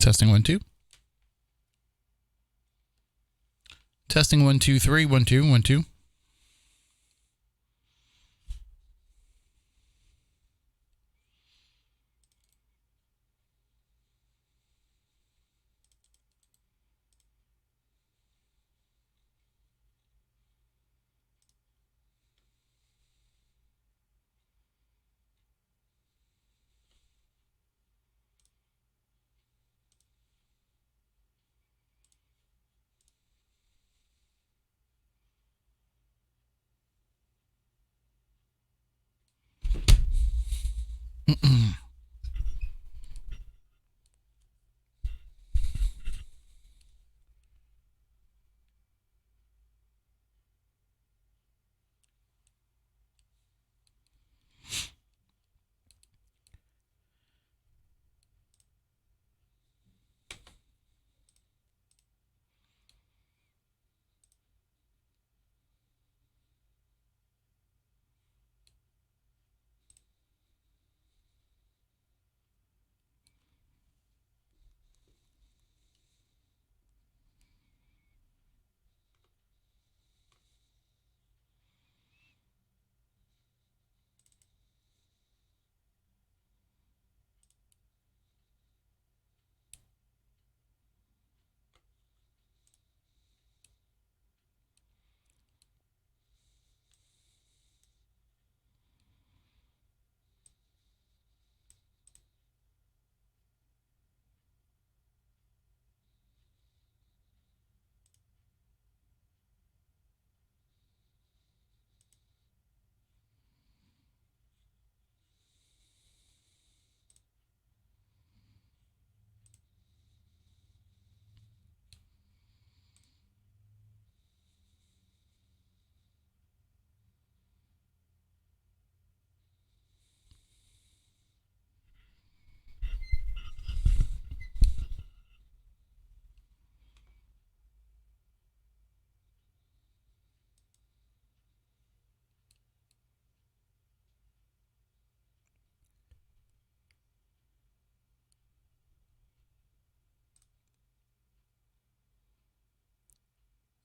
Testing 1 2. Testing 1 2 3 1 2 1 2.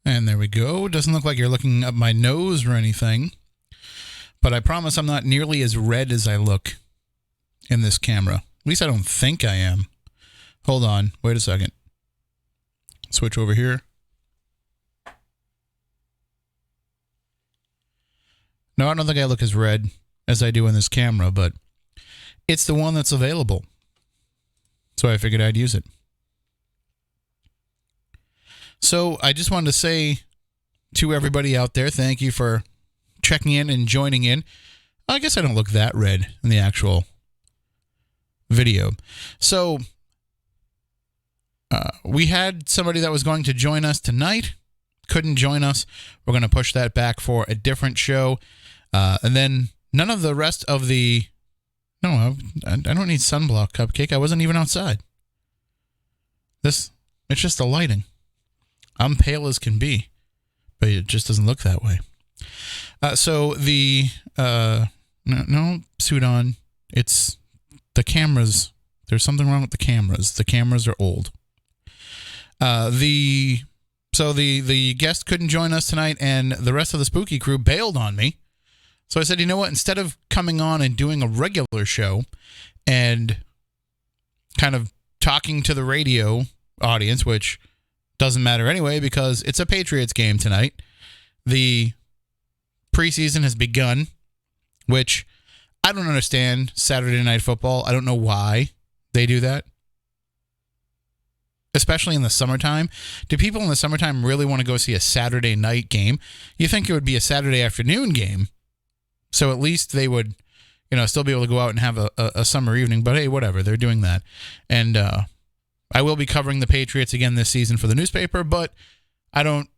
And there we go. Doesn't look like you're looking up my nose or anything. But I promise I'm not nearly as red as I look in this camera. At least I don't think I am. Hold on. Wait a second. Switch over here. No, I don't think I look as red as I do in this camera, but it's the one that's available. So I figured I'd use it. So I just wanted to say to everybody out there, thank you for checking in and joining in. I guess I don't look that red in the actual video. So we had somebody that was going to join us tonight, couldn't join us. We're going to push that back for a different show. And then none of the rest of the... No, I don't need sunblock, Cupcake. I wasn't even outside. It's just the lighting. I'm pale as can be, but it just doesn't look that way. So the... No, suit on. It's the cameras. There's something wrong with the cameras. The cameras are old. The guest couldn't join us tonight, and the rest of the spooky crew bailed on me. So I said, you know what? Instead of coming on and doing a regular show and kind of talking to the radio audience, which doesn't matter anyway because it's a Patriots game tonight. The preseason has begun, which I don't understand Saturday Night Football. I don't know why they do that, especially in the summertime. Do people in the summertime really want to go see a Saturday night game? You think it would be a Saturday afternoon game, so at least they would, still be able to go out and have a summer evening. But hey, whatever, they're doing that. And I will be covering the Patriots again this season for the newspaper, but I don't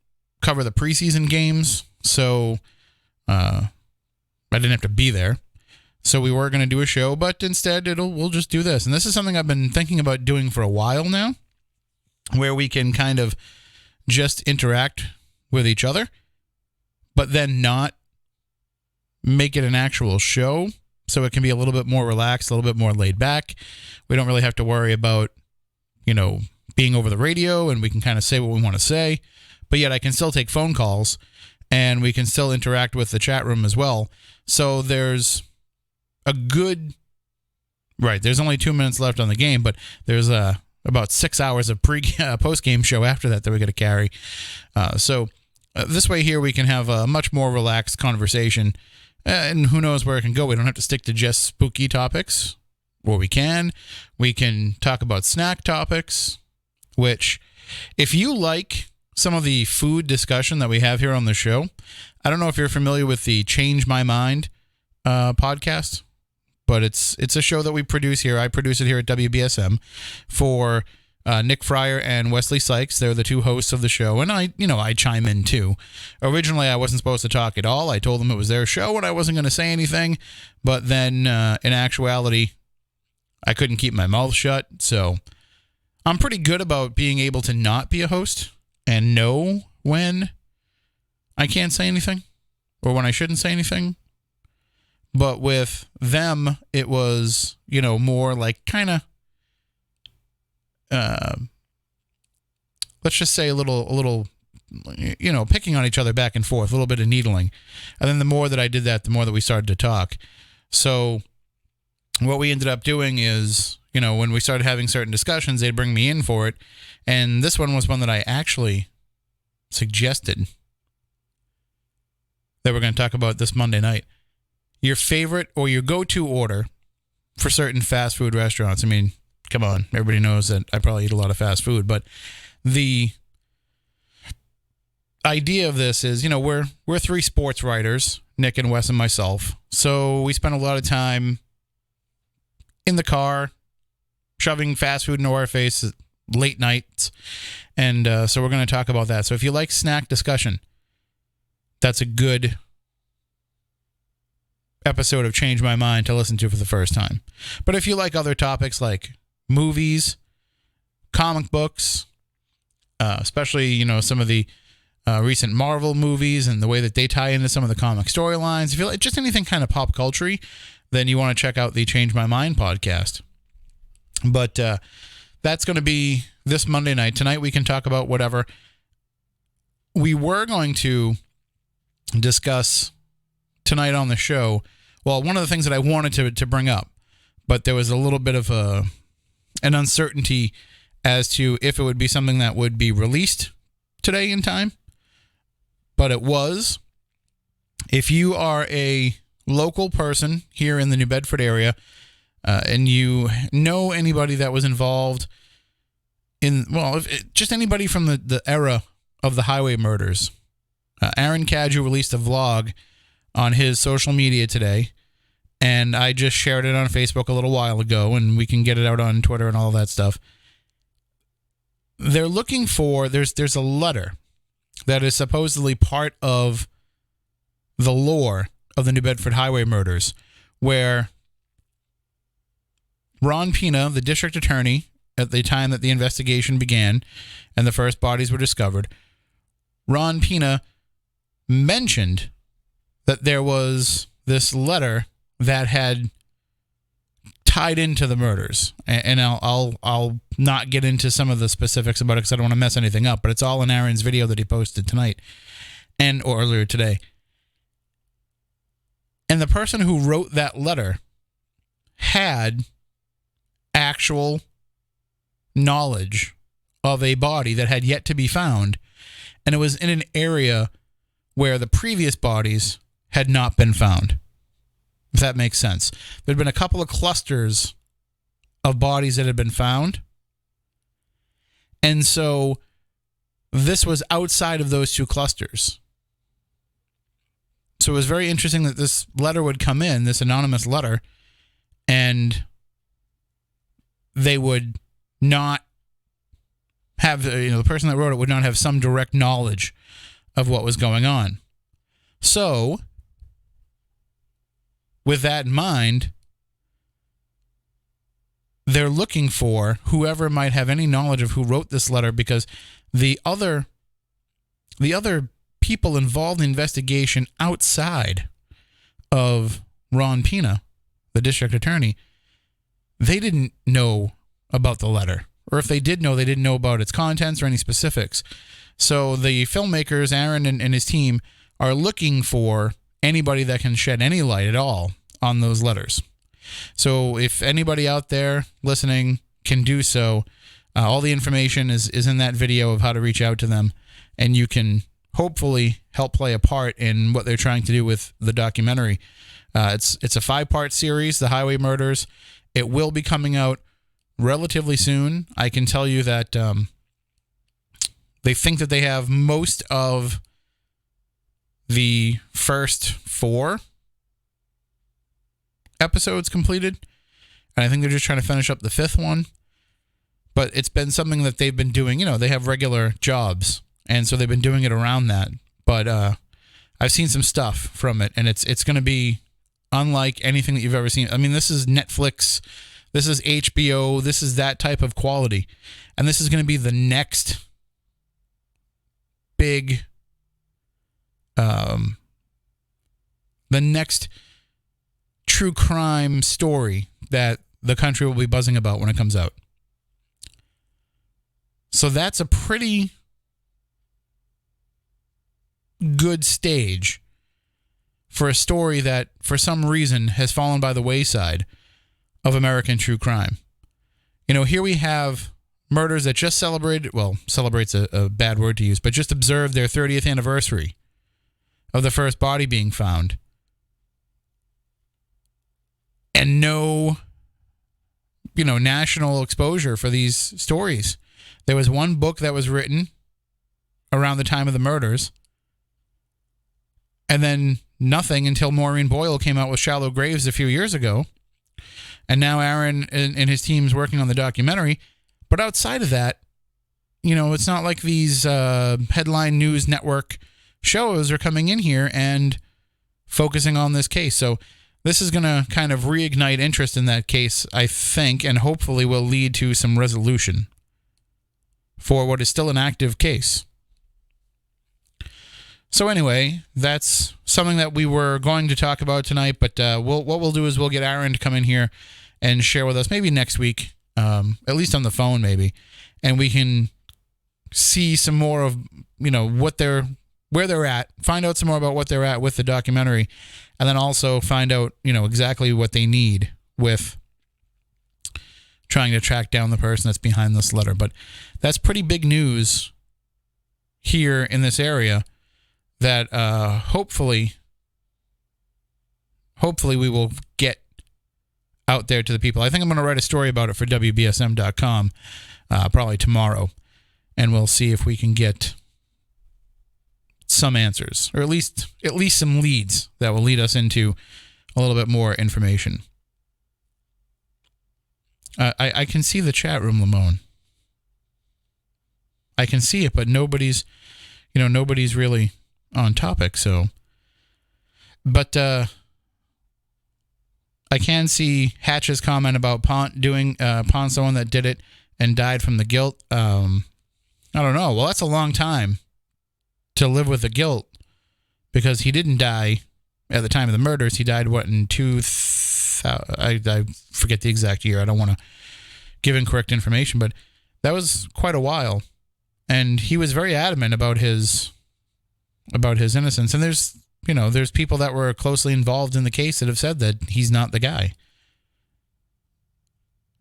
cover the preseason games, so I didn't have to be there. So we were going to do a show, but instead we'll just do this. And this is something I've been thinking about doing for a while now, where we can kind of just interact with each other, but then not make it an actual show, so it can be a little bit more relaxed, a little bit more laid back. We don't really have to worry about, being over the radio, and we can kind of say what we want to say, but yet I can still take phone calls, and we can still interact with the chat room as well. So there's a good, right, there's only 2 minutes left on the game, but there's about 6 hours of post-game show after that we got to carry. So this way here we can have a much more relaxed conversation, and who knows where it can go. We don't have to stick to just spooky topics, or we can talk about snack topics, which if you like some of the food discussion that we have here on the show, I don't know if you're familiar with the Change My Mind podcast, but it's a show that we produce here. I produce it here at WBSM for Nick Fryer and Wesley Sykes. They're the two hosts of the show, and I chime in too. Originally, I wasn't supposed to talk at all. I told them it was their show and I wasn't going to say anything, but then in actuality, I couldn't keep my mouth shut. So I'm pretty good about being able to not be a host and know when I can't say anything or when I shouldn't say anything. But with them, it was, more like kind of, let's just say a little, picking on each other back and forth, a little bit of needling. And then the more that I did that, the more that we started to talk. So what we ended up doing is, when we started having certain discussions, they'd bring me in for it. And this one was one that I actually suggested that we're going to talk about this Monday night. Your favorite or your go-to order for certain fast food restaurants. I mean, come on, everybody knows that I probably eat a lot of fast food, but the idea of this is, we're three sports writers, Nick and Wes and myself, so we spend a lot of time in the car shoving fast food into our face late nights, and so we're going to talk about that. So if you like snack discussion, that's a good episode of Change My Mind to listen to for the first time. But if you like other topics like movies, comic books, especially, some of the recent Marvel movies and the way that they tie into some of the comic storylines, if you like just anything kind of pop culture, then you want to check out the Change My Mind podcast. But that's going to be this Monday night. Tonight we can talk about whatever. We were going to discuss tonight on the show, well, one of the things that I wanted to bring up, but there was a little bit of an uncertainty as to if it would be something that would be released today in time. But it was. If you are a local person here in the New Bedford area, and you know anybody that was involved in, just anybody from the era of the highway murders, Aaron Cadju released a vlog on his social media today, and I just shared it on Facebook a little while ago, and we can get it out on Twitter and all that stuff. They're looking for, there's a letter that is supposedly part of the lore of the New Bedford highway murders, where Ron Pina, the district attorney, at the time that the investigation began and the first bodies were discovered, Ron Pina mentioned that there was this letter that had tied into the murders, and I'll not get into some of the specifics about it because I don't want to mess anything up, but it's all in Aaron's video that he posted tonight or earlier today. And the person who wrote that letter had actual knowledge of a body that had yet to be found, and it was in an area where the previous bodies had not been found, if that makes sense. There'd been a couple of clusters of bodies that had been found, and so this was outside of those two clusters. So it was very interesting that this letter would come in, this anonymous letter, and they would not have, the person that wrote it would not have some direct knowledge of what was going on. So, with that in mind, they're looking for whoever might have any knowledge of who wrote this letter, because the other people involved in the investigation outside of Ron Pina, the district attorney, they didn't know about the letter or if they did know, they didn't know about its contents or any specifics. So the filmmakers, Aaron and his team, are looking for anybody that can shed any light at all on those letters. So if anybody out there listening can do so, all the information is in that video of how to reach out to them, and you can hopefully help play a part in what they're trying to do with the documentary. It's a 5-part series, The Highway Murders. It will be coming out relatively soon. I can tell you that they think that they have most of the first 4 episodes completed, and I think they're just trying to finish up the 5th one. But it's been something that they've been doing. They have regular jobs, and so they've been doing it around that. But I've seen some stuff from it, and it's going to be unlike anything that you've ever seen. I mean, this is Netflix, this is HBO, this is that type of quality, and this is going to be the next big, the next true crime story that the country will be buzzing about when it comes out. So that's a pretty good stage for a story that, for some reason, has fallen by the wayside of American true crime. Here we have murders that just celebrated, well, celebrate's a bad word to use, but just observed their 30th anniversary of the first body being found. And no, national exposure for these stories. There was one book that was written around the time of the murders, and then nothing until Maureen Boyle came out with Shallow Graves a few years ago. And now Aaron and his team's working on the documentary. But outside of that, it's not like these headline news network shows are coming in here and focusing on this case. So this is going to kind of reignite interest in that case, I think, and hopefully will lead to some resolution for what is still an active case. So anyway, that's something that we were going to talk about tonight, but what we'll do is we'll get Aaron to come in here and share with us, maybe next week, at least on the phone maybe, and we can see some more of, where they're at, find out some more about what they're at with the documentary, and then also find out, exactly what they need with trying to track down the person that's behind this letter. But that's pretty big news here in this area that hopefully we will get out there to the people. I think I'm going to write a story about it for WBSM.com probably tomorrow, and we'll see if we can get some answers, or at least some leads that will lead us into a little bit more information. I can see the chat room, Lamone. I can see it, but nobody's really on topic. So, but I can see Hatch's comment about Pond someone that did it and died from the guilt. I don't know. Well, that's a long time to live with the guilt, because he didn't die at the time of the murders. He died, in 2000? I forget the exact year. I don't want to give incorrect information, but that was quite a while. And he was very adamant about his innocence. And there's people that were closely involved in the case that have said that he's not the guy.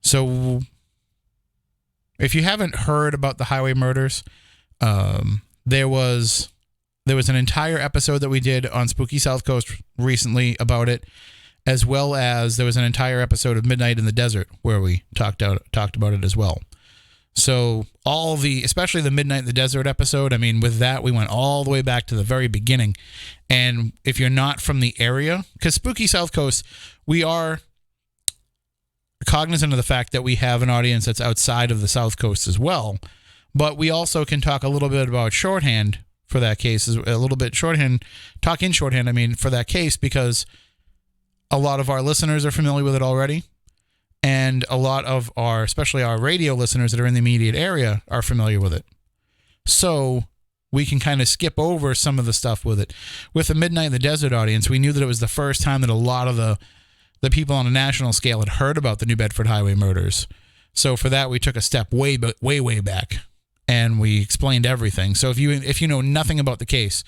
So if you haven't heard about the highway murders, there was an entire episode that we did on Spooky South Coast recently about it, as well as there was an entire episode of Midnight in the Desert where we talked about it as well. So especially the Midnight in the Desert episode, I mean, with that, we went all the way back to the very beginning. And if you're not from the area, because Spooky South Coast, we are cognizant of the fact that we have an audience that's outside of the South Coast as well. But we also can talk a little bit about shorthand for that case, a little bit talk in shorthand, I mean, for that case, because a lot of our listeners are familiar with it already. And a lot of especially our radio listeners that are in the immediate area are familiar with it. So we can kind of skip over some of the stuff with it. With the Midnight in the Desert audience, we knew that it was the first time that a lot of the people on a national scale had heard about the New Bedford highway murders. So for that, we took a step way back, and we explained everything. So if you know nothing about the case,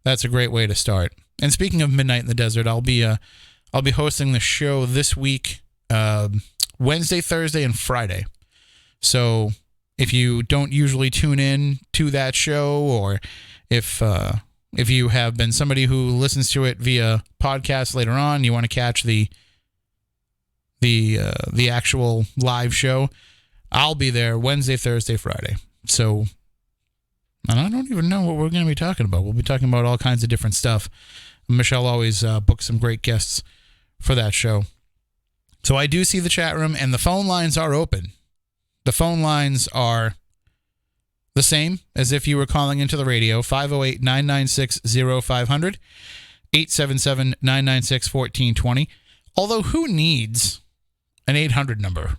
that's a great way to start. And speaking of Midnight in the Desert, I'll be hosting the show this week, Wednesday, Thursday, and Friday. So if you don't usually tune in to that show, or if you have been somebody who listens to it via podcast later on, you want to catch the actual live show, I'll be there Wednesday, Thursday, Friday. So, and I don't even know what we're going to be talking about. We'll be talking about all kinds of different stuff. Michelle always books some great guests for that show. So I do see the chat room, and the phone lines are open. The phone lines are the same as if you were calling into the radio, 508-996-0500, 877-996-1420. Although, who needs an 800 number?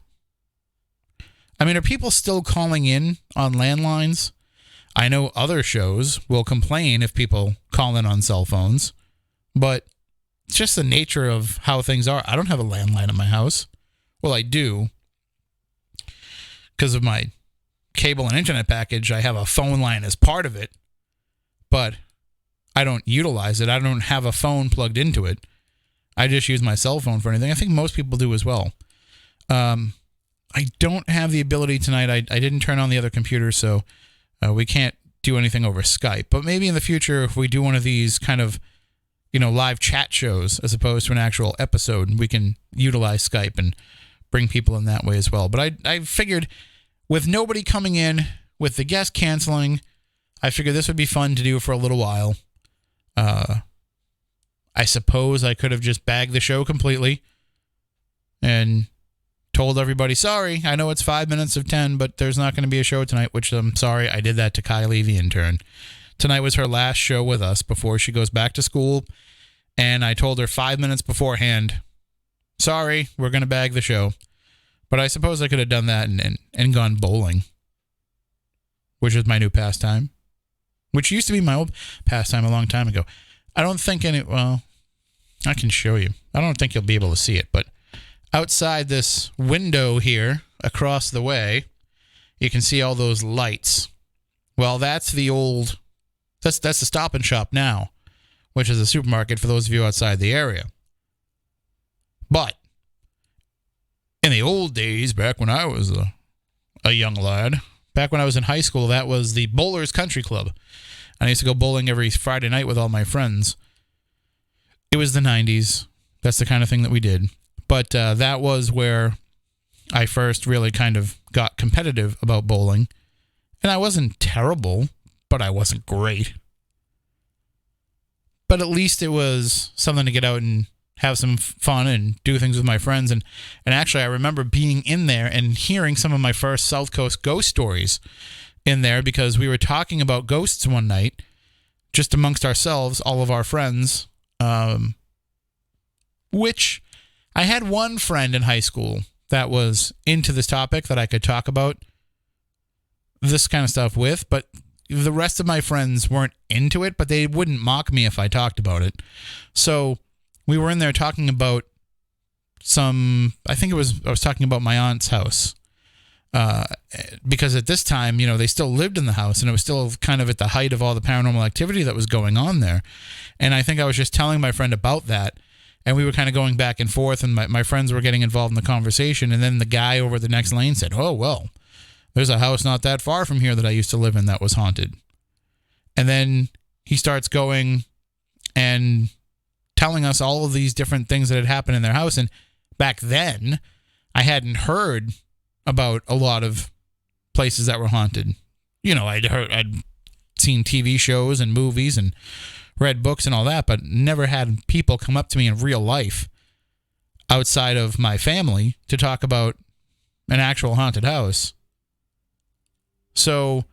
I mean, are people still calling in on landlines? I know other shows will complain if people call in on cell phones, but it's just the nature of how things are. I don't have a landline at my house. Well, I do. Because of my cable and internet package, I have a phone line as part of it, but I don't utilize it. I don't have a phone plugged into it. I just use my cell phone for anything. I think most people do as well. I don't have the ability tonight. I didn't turn on the other computer, so we can't do anything over Skype. But maybe in the future, if we do one of these kind of, live chat shows as opposed to an actual episode, we can utilize Skype and bring people in that way as well. But I figured with nobody coming in, with the guest canceling, I figured this would be fun to do for a little while. I suppose I could have just bagged the show completely and told everybody, sorry, I know it's 5 minutes of 10, but there's not going to be a show tonight, which I'm sorry. I did that to Kylie, the intern. Tonight was her last show with us before she goes back to school, and I told her 5 minutes beforehand, sorry, we're going to bag the show. But I suppose I could have done that and gone bowling, which is my new pastime, which used to be my old pastime a long time ago. I don't think well, I can show you. I don't think you'll be able to see it, but outside this window here, across the way, you can see all those lights. Well, that's the Stop and Shop now, which is a supermarket for those of you outside the area. But in the old days, back when I was a young lad, back when I was in high school, that was the Bowlers Country Club. And I used to go bowling every Friday night with all my friends. It was the 90s. That's the kind of thing that we did. But that was where I first really kind of got competitive about bowling. And I wasn't terrible, but I wasn't great. But at least it was something to get out and have some fun and do things with my friends. And actually, I remember being in there and hearing some of my first South Coast ghost stories in there, because we were talking about ghosts one night, just amongst ourselves, all of our friends, which I had one friend in high school that was into this topic that I could talk about this kind of stuff with, but the rest of my friends weren't into it, but they wouldn't mock me if I talked about it. So we were in there talking about I was talking about my aunt's house. Because at this time, they still lived in the house, and it was still kind of at the height of all the paranormal activity that was going on there. And I think I was just telling my friend about that, and we were kind of going back and forth, and my friends were getting involved in the conversation. And then the guy over the next lane said, oh, well, there's a house not that far from here that I used to live in that was haunted. And then he starts going and telling us all of these different things that had happened in their house. And back then, I hadn't heard about a lot of places that were haunted. I'd seen TV shows and movies and read books and all that, but never had people come up to me in real life outside of my family to talk about an actual haunted house. So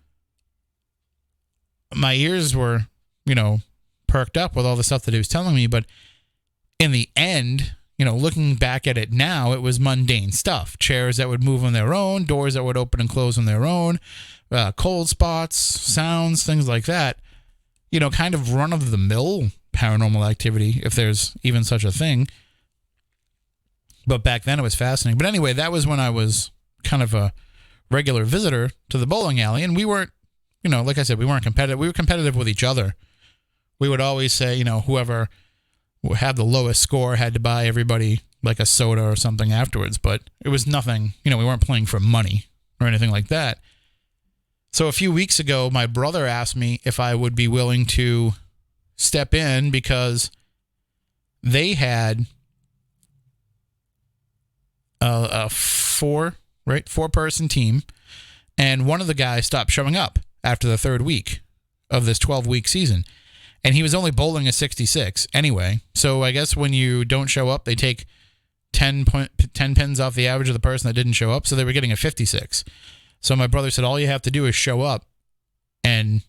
my ears were, perked up with all the stuff that he was telling me, but in the end, looking back at it now, it was mundane stuff. Chairs that would move on their own, doors that would open and close on their own, cold spots, sounds, things like that. Kind of run-of-the-mill paranormal activity, if there's even such a thing. But back then it was fascinating. But anyway, that was when I was kind of a regular visitor to the bowling alley, and we weren't, like I said, we weren't competitive. We were competitive with each other. We would always say, whoever had the lowest score had to buy everybody like a soda or something afterwards, but it was nothing, we weren't playing for money or anything like that. So a few weeks ago, my brother asked me if I would be willing to step in because they had a four-person team, and one of the guys stopped showing up after the third week of this 12-week season, and he was only bowling a 66 anyway. So I guess when you don't show up, they take 10 pins off the average of the person that didn't show up, so they were getting a 56. So my brother said, all you have to do is show up and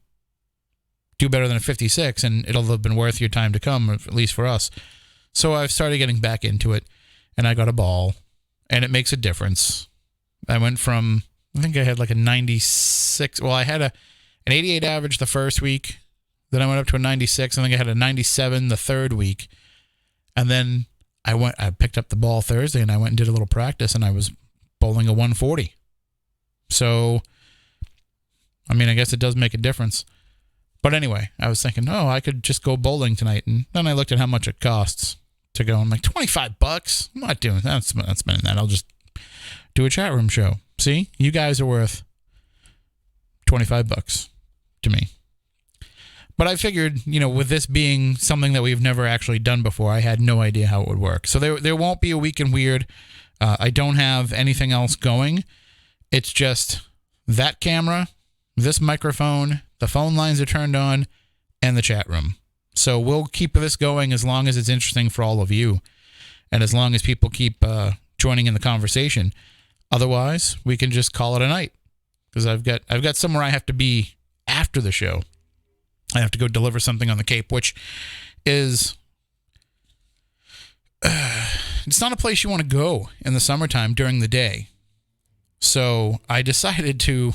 do better than a 56, and it'll have been worth your time to come, at least for us. So I've started getting back into it, and I got a ball, and it makes a difference. I went from, I think I had like a 96. Well, I had an 88 average the first week. Then I went up to a 96. I think I had a 97 the third week. And then I picked up the ball Thursday, and I went and did a little practice, and I was bowling a 140. So, I mean, I guess it does make a difference. But anyway, I was thinking, I could just go bowling tonight. And then I looked at how much it costs to go. I'm like, $25? I'm not doing that. I'm not spending that. I'll just do a chat room show. See, you guys are worth $25 to me. But I figured, with this being something that we've never actually done before, I had no idea how it would work. So there won't be a Week in Weird. I don't have anything else going. It's just that camera, this microphone, the phone lines are turned on, and the chat room. So we'll keep this going as long as it's interesting for all of you, and as long as people keep joining in the conversation. Otherwise, we can just call it a night, because I've got somewhere I have to be after the show. I have to go deliver something on the Cape, which is it's not a place you want to go in the summertime during the day. So I decided to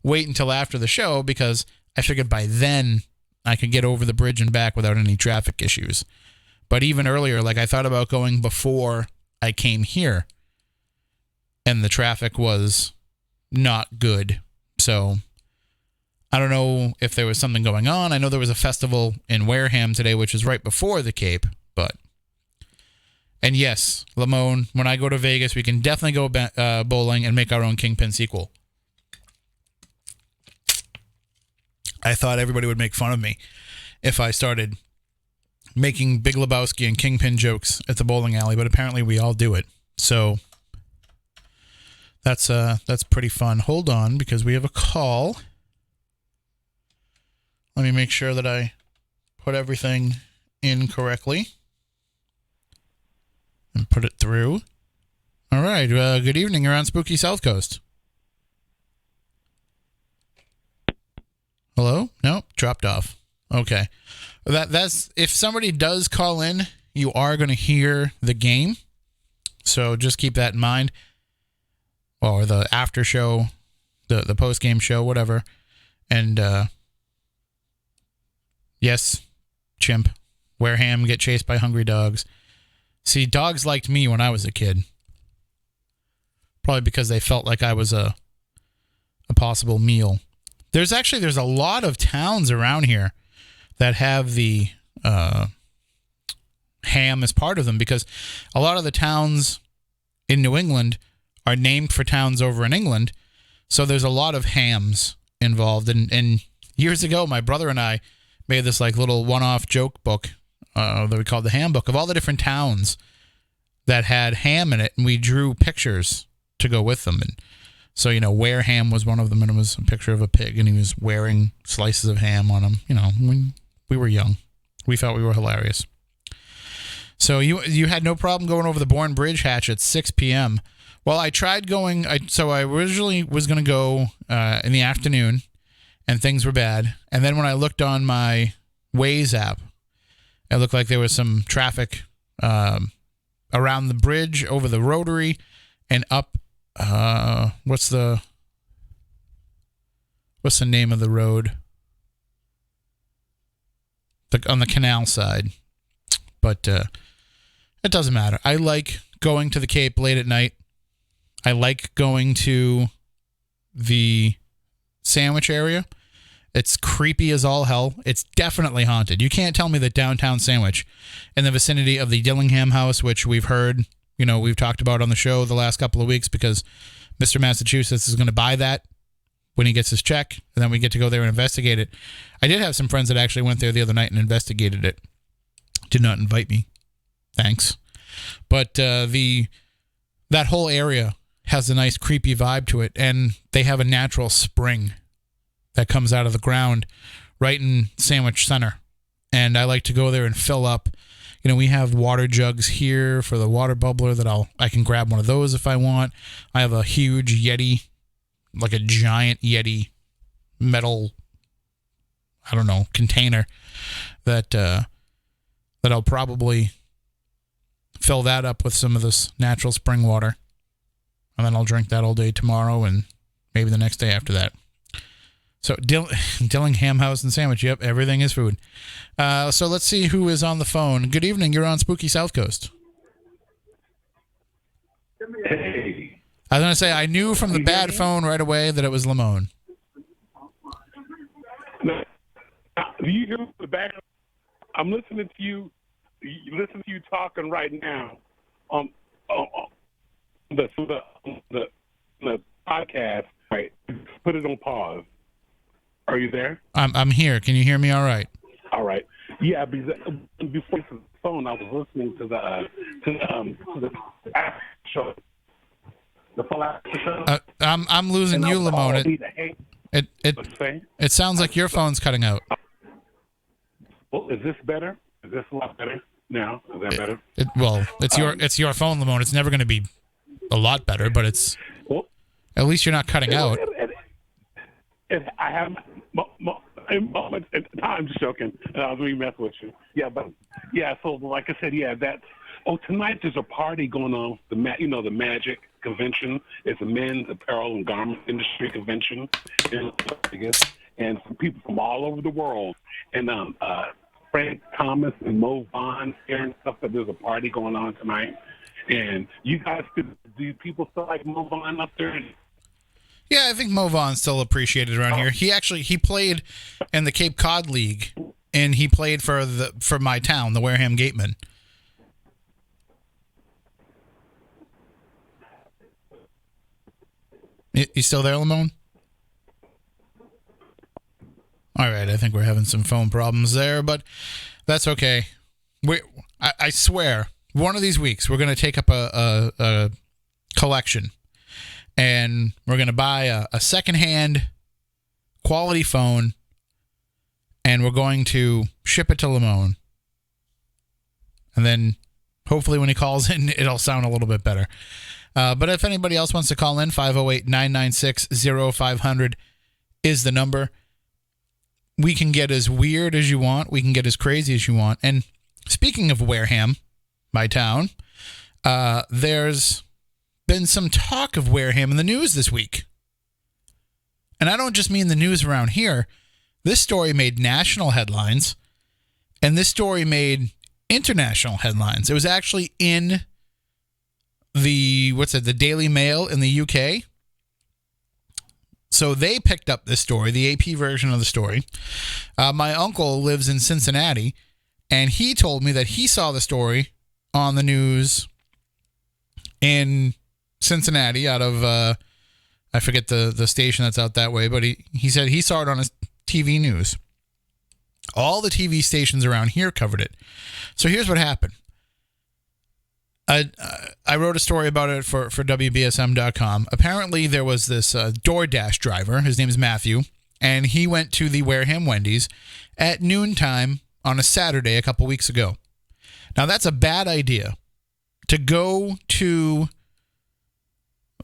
wait until after the show, because I figured by then I could get over the bridge and back without any traffic issues. But even earlier, like, I thought about going before I came here, and the traffic was not good. So I don't know if there was something going on. I know there was a festival in Wareham today, which is right before the Cape, but... And yes, Lamone, when I go to Vegas, we can definitely go bowling and make our own Kingpin sequel. I thought everybody would make fun of me if I started making Big Lebowski and Kingpin jokes at the bowling alley, but apparently we all do it. So that's pretty fun. Hold on, because we have a call. Let me make sure that I put everything in correctly and put it through. All right. Good evening. You're on Spooky South Coast. Hello? Nope. Dropped off. Okay. That's if somebody does call in, you are going to hear the game. So just keep that in mind. Or the after show, the post game show, whatever. And yes, chimp. Wareham get chased by hungry dogs. See, dogs liked me when I was a kid. Probably because they felt like I was a possible meal. There's a lot of towns around here that have the ham as part of them, because a lot of the towns in New England are named for towns over in England. So there's a lot of hams involved. And years ago, my brother and I made this like little one-off joke book that we called the Ham Book, of all the different towns that had ham in it, and we drew pictures to go with them. And so, Wareham was one of them, and it was a picture of a pig, and he was wearing slices of ham on him. When we were young, we thought we were hilarious. So you had no problem going over the Bourne Bridge hatch at 6 p.m. Well, I tried going. So I originally was going to go in the afternoon, and things were bad. And then when I looked on my Waze app, it looked like there was some traffic around the bridge, over the rotary, and up. What's the name of the road? On the canal side. But it doesn't matter. I like going to the Cape late at night. I like going to the Sandwich area. It's creepy as all hell. It's definitely haunted. You can't tell me that downtown Sandwich, in the vicinity of the Dillingham house, which we've heard, we've talked about on the show the last couple of weeks because Mr. Massachusetts is going to buy that when he gets his check, and then we get to go there and investigate it. I did have some friends that actually went there the other night and investigated it. Did not invite me. Thanks. But that whole area has a nice creepy vibe to it, and they have a natural spring that comes out of the ground right in Sandwich Center. And I like to go there and fill up. We have water jugs here for the water bubbler that I can grab one of those if I want. I have a huge Yeti, like a giant Yeti metal, container that I'll probably fill that up with some of this natural spring water. And then I'll drink that all day tomorrow and maybe the next day after that. So Dillingham House and Sandwich. Yep, everything is food. So let's see who is on the phone. Good evening. You're on Spooky South Coast. Hey. I was going to say, I knew from the bad phone right away that it was Lamone. Do you hear the back? I'm listening to you. Listen to you talking right now. The podcast. Right. Put it on pause. Are you there? I'm here. Can you hear me all right? All right. Yeah, because before the phone, I was listening to the show. The full show. I'm losing you, Lamone. It sounds like your phone's cutting out. Well, is this better? Is this a lot better now? Is that better? It's your phone, Lamone. It's never going to be a lot better, but it's at least you're not cutting out. I have moments. I'm just joking. I was really messing with you. Yeah, but yeah. So like I said, yeah. Tonight there's a party going on. The Magic convention. It's a men's apparel and garment industry convention in Las Vegas, and some people from all over the world. And Frank Thomas and Mo Vaughn here and stuff. That there's a party going on tonight. And you guys, do people still like Mo Vaughn up there? Yeah, I think Mo Vaughn's still appreciated around here. He played in the Cape Cod League, and he played for my town, the Wareham Gatemen. You still there, Lamone? All right, I think we're having some phone problems there, but that's okay. I swear, one of these weeks we're going to take up a collection. And we're going to buy a secondhand quality phone, and we're going to ship it to Lamone. And then hopefully when he calls in, it'll sound a little bit better. But if anybody else wants to call in, 508-996-0500 is the number. We can get as weird as you want. We can get as crazy as you want. And speaking of Wareham, my town, there's been some talk of Wareham in the news this week. And I don't just mean the news around here. This story made national headlines, and this story made international headlines. It was actually in the Daily Mail in the UK. So they picked up this story, the AP version of the story. My uncle lives in Cincinnati, and he told me that he saw the story on the news in Cincinnati out of, I forget the station that's out that way, but he said he saw it on his TV news. All the TV stations around here covered it. So here's what happened. I wrote a story about it for WBSM.com. Apparently there was this DoorDash driver. His name is Matthew, and he went to the Wareham Wendy's at noontime on a Saturday a couple weeks ago. Now that's a bad idea, to go to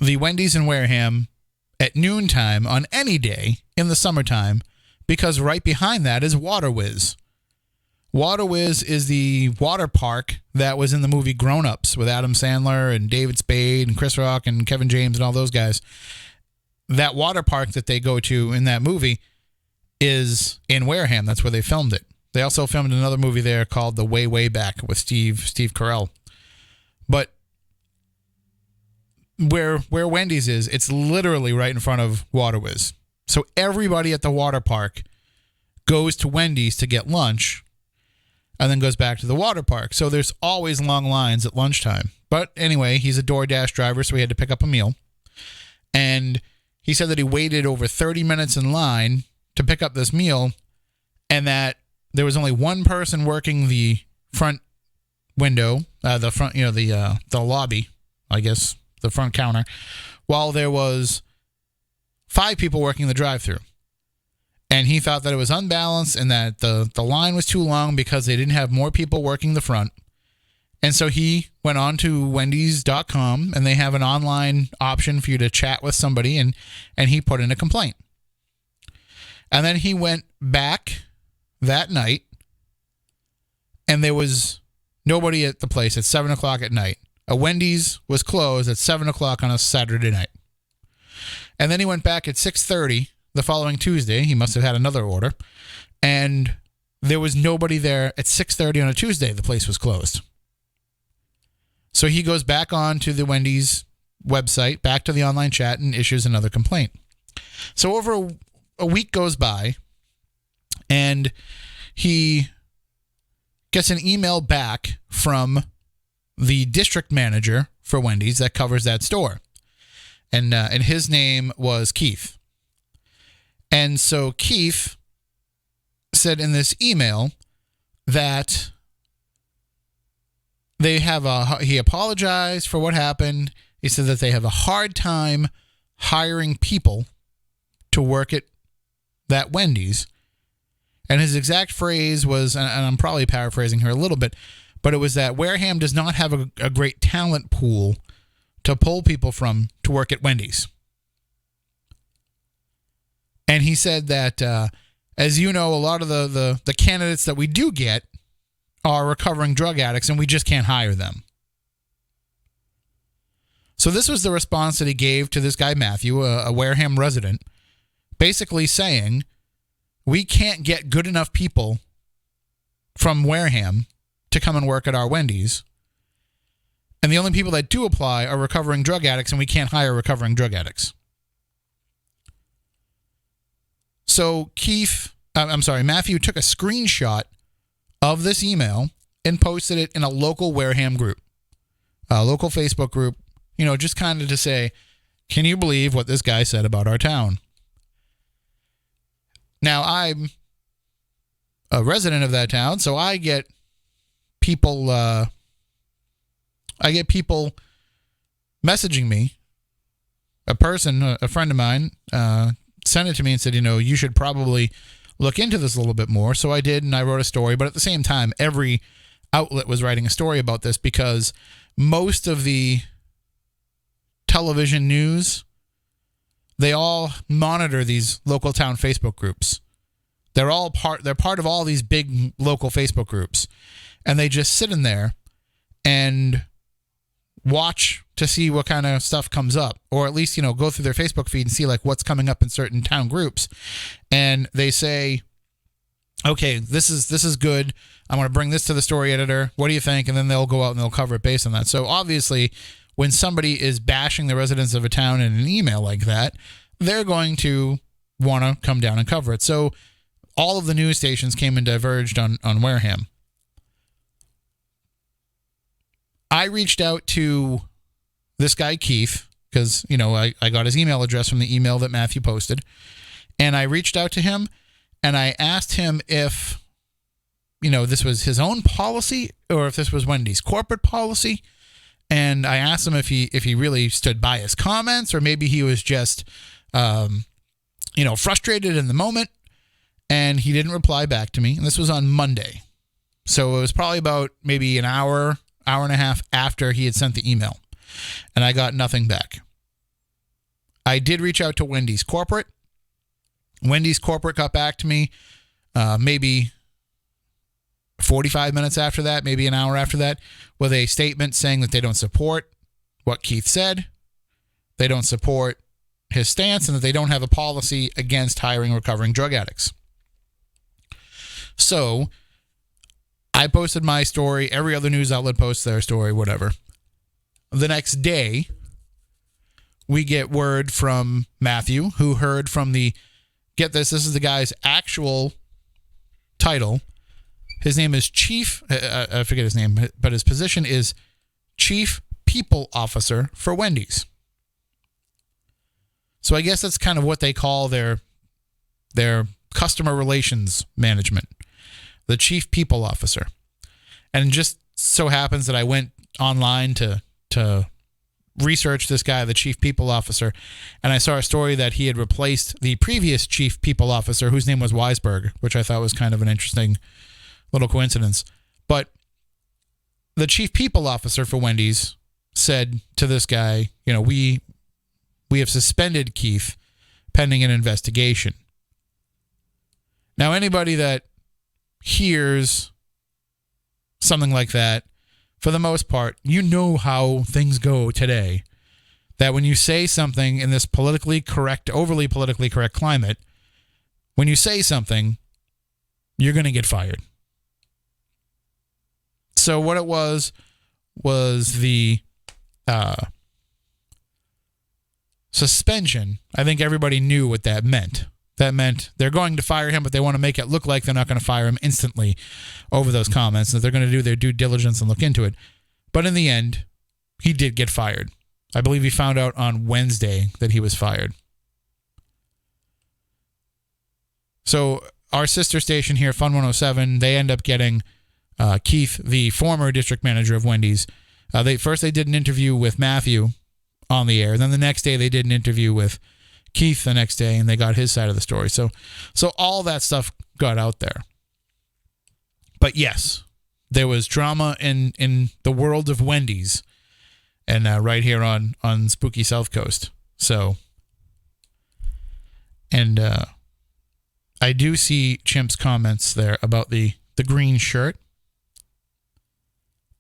the Wendy's in Wareham at noontime on any day in the summertime, because right behind that is Water Whiz. Water Whiz is the water park that was in the movie Grown Ups with Adam Sandler and David Spade and Chris Rock and Kevin James and all those guys. That water park that they go to in that movie is in Wareham. That's where they filmed it. They also filmed another movie there called The Way, Way Back with Steve Carell. But where Wendy's is, it's literally right in front of Waterwiz. So everybody at the water park goes to Wendy's to get lunch and then goes back to the water park. So there's always long lines at lunchtime. But anyway, he's a DoorDash driver, so he had to pick up a meal. And he said that he waited over 30 minutes in line to pick up this meal, and that there was only one person working the front window, the front, the lobby, I guess, the front counter, while there was 5 people working the drive-thru. And he thought that it was unbalanced and that the line was too long because they didn't have more people working the front. And so he went on to Wendy's.com, and they have an online option for you to chat with somebody, and he put in a complaint. And then he went back that night, and there was nobody at the place at 7 o'clock at night. A Wendy's was closed at 7 o'clock on a Saturday night. And then he went back at 6:30 the following Tuesday. He must have had another order. And there was nobody there at 6:30 on a Tuesday. The place was closed. So he goes back on to the Wendy's website, back to the online chat, and issues another complaint. So over a week goes by, and he gets an email back from the district manager for Wendy's that covers that store. And his name was Keith. And so Keith said in this email that he apologized for what happened. He said that they have a hard time hiring people to work at that Wendy's. And his exact phrase was, and I'm probably paraphrasing here a little bit, but it was that Wareham does not have a great talent pool to pull people from to work at Wendy's. And he said that, as you know, a lot of the candidates that we do get are recovering drug addicts, and we just can't hire them. So this was the response that he gave to this guy, Matthew, a Wareham resident, basically saying, we can't get good enough people from Wareham to come and work at our Wendy's. And the only people that do apply are recovering drug addicts, and we can't hire recovering drug addicts. So Matthew took a screenshot of this email and posted it in a local Wareham group, a local Facebook group, just kind of to say, can you believe what this guy said about our town? Now, I'm a resident of that town, so I get people messaging me. A friend of mine, sent it to me and said, you should probably look into this a little bit more. So I did, and I wrote a story. But at the same time, every outlet was writing a story about this because most of the television news, they all monitor these local town Facebook groups. They're part of all these big local Facebook groups. And they just sit in there and watch to see what kind of stuff comes up, or at least, go through their Facebook feed and see like what's coming up in certain town groups. And they say, okay, this is good. I'm going to bring this to the story editor. What do you think? And then they'll go out and they'll cover it based on that. So obviously, when somebody is bashing the residents of a town in an email like that, they're going to want to come down and cover it. So all of the news stations came and diverged on Wareham. I reached out to this guy, Keith, because, I got his email address from the email that Matthew posted. And I reached out to him and I asked him if, this was his own policy or if this was Wendy's corporate policy. And I asked him if he really stood by his comments, or maybe he was just, frustrated in the moment. And he didn't reply back to me. And this was on Monday. So it was probably about maybe an hour and a half after he had sent the email. And I got nothing back. I did reach out to Wendy's corporate. Wendy's corporate got back to me maybe 45 minutes after that, maybe an hour after that, with a statement saying that they don't support what Keith said. They don't support his stance, and that they don't have a policy against hiring recovering drug addicts. So I posted my story. Every other news outlet posts their story, whatever. The next day, we get word from Matthew, who heard from get this is the guy's actual title. His name is Chief, I forget his name, but his position is Chief People Officer for Wendy's. So I guess that's kind of what they call their customer relations management, the Chief People Officer. And it just so happens that I went online to research this guy, the Chief People Officer, and I saw a story that he had replaced the previous Chief People Officer, whose name was Weisberg, which I thought was kind of an interesting little coincidence. But the Chief People Officer for Wendy's said to this guy, we have suspended Keith pending an investigation. Now, anybody that hears something like that, for the most part, you know how things go today. That when you say something in this overly politically correct climate, when you say something, you're going to get fired. So what it was the suspension. I think everybody knew what that meant. That meant they're going to fire him, but they want to make it look like they're not going to fire him instantly over those comments, that they're going to do their due diligence and look into it. But in the end, he did get fired. I believe he found out on Wednesday that he was fired. So our sister station here, Fun 107, they end up getting Keith, the former district manager of Wendy's. They did an interview with Matthew on the air. Then the next day they did an interview with Keith the next day, and they got his side of the story. So all that stuff got out there. But yes, there was drama in the world of Wendy's, and right here on Spooky South Coast. So, and I do see Chimp's comments there about the green shirt.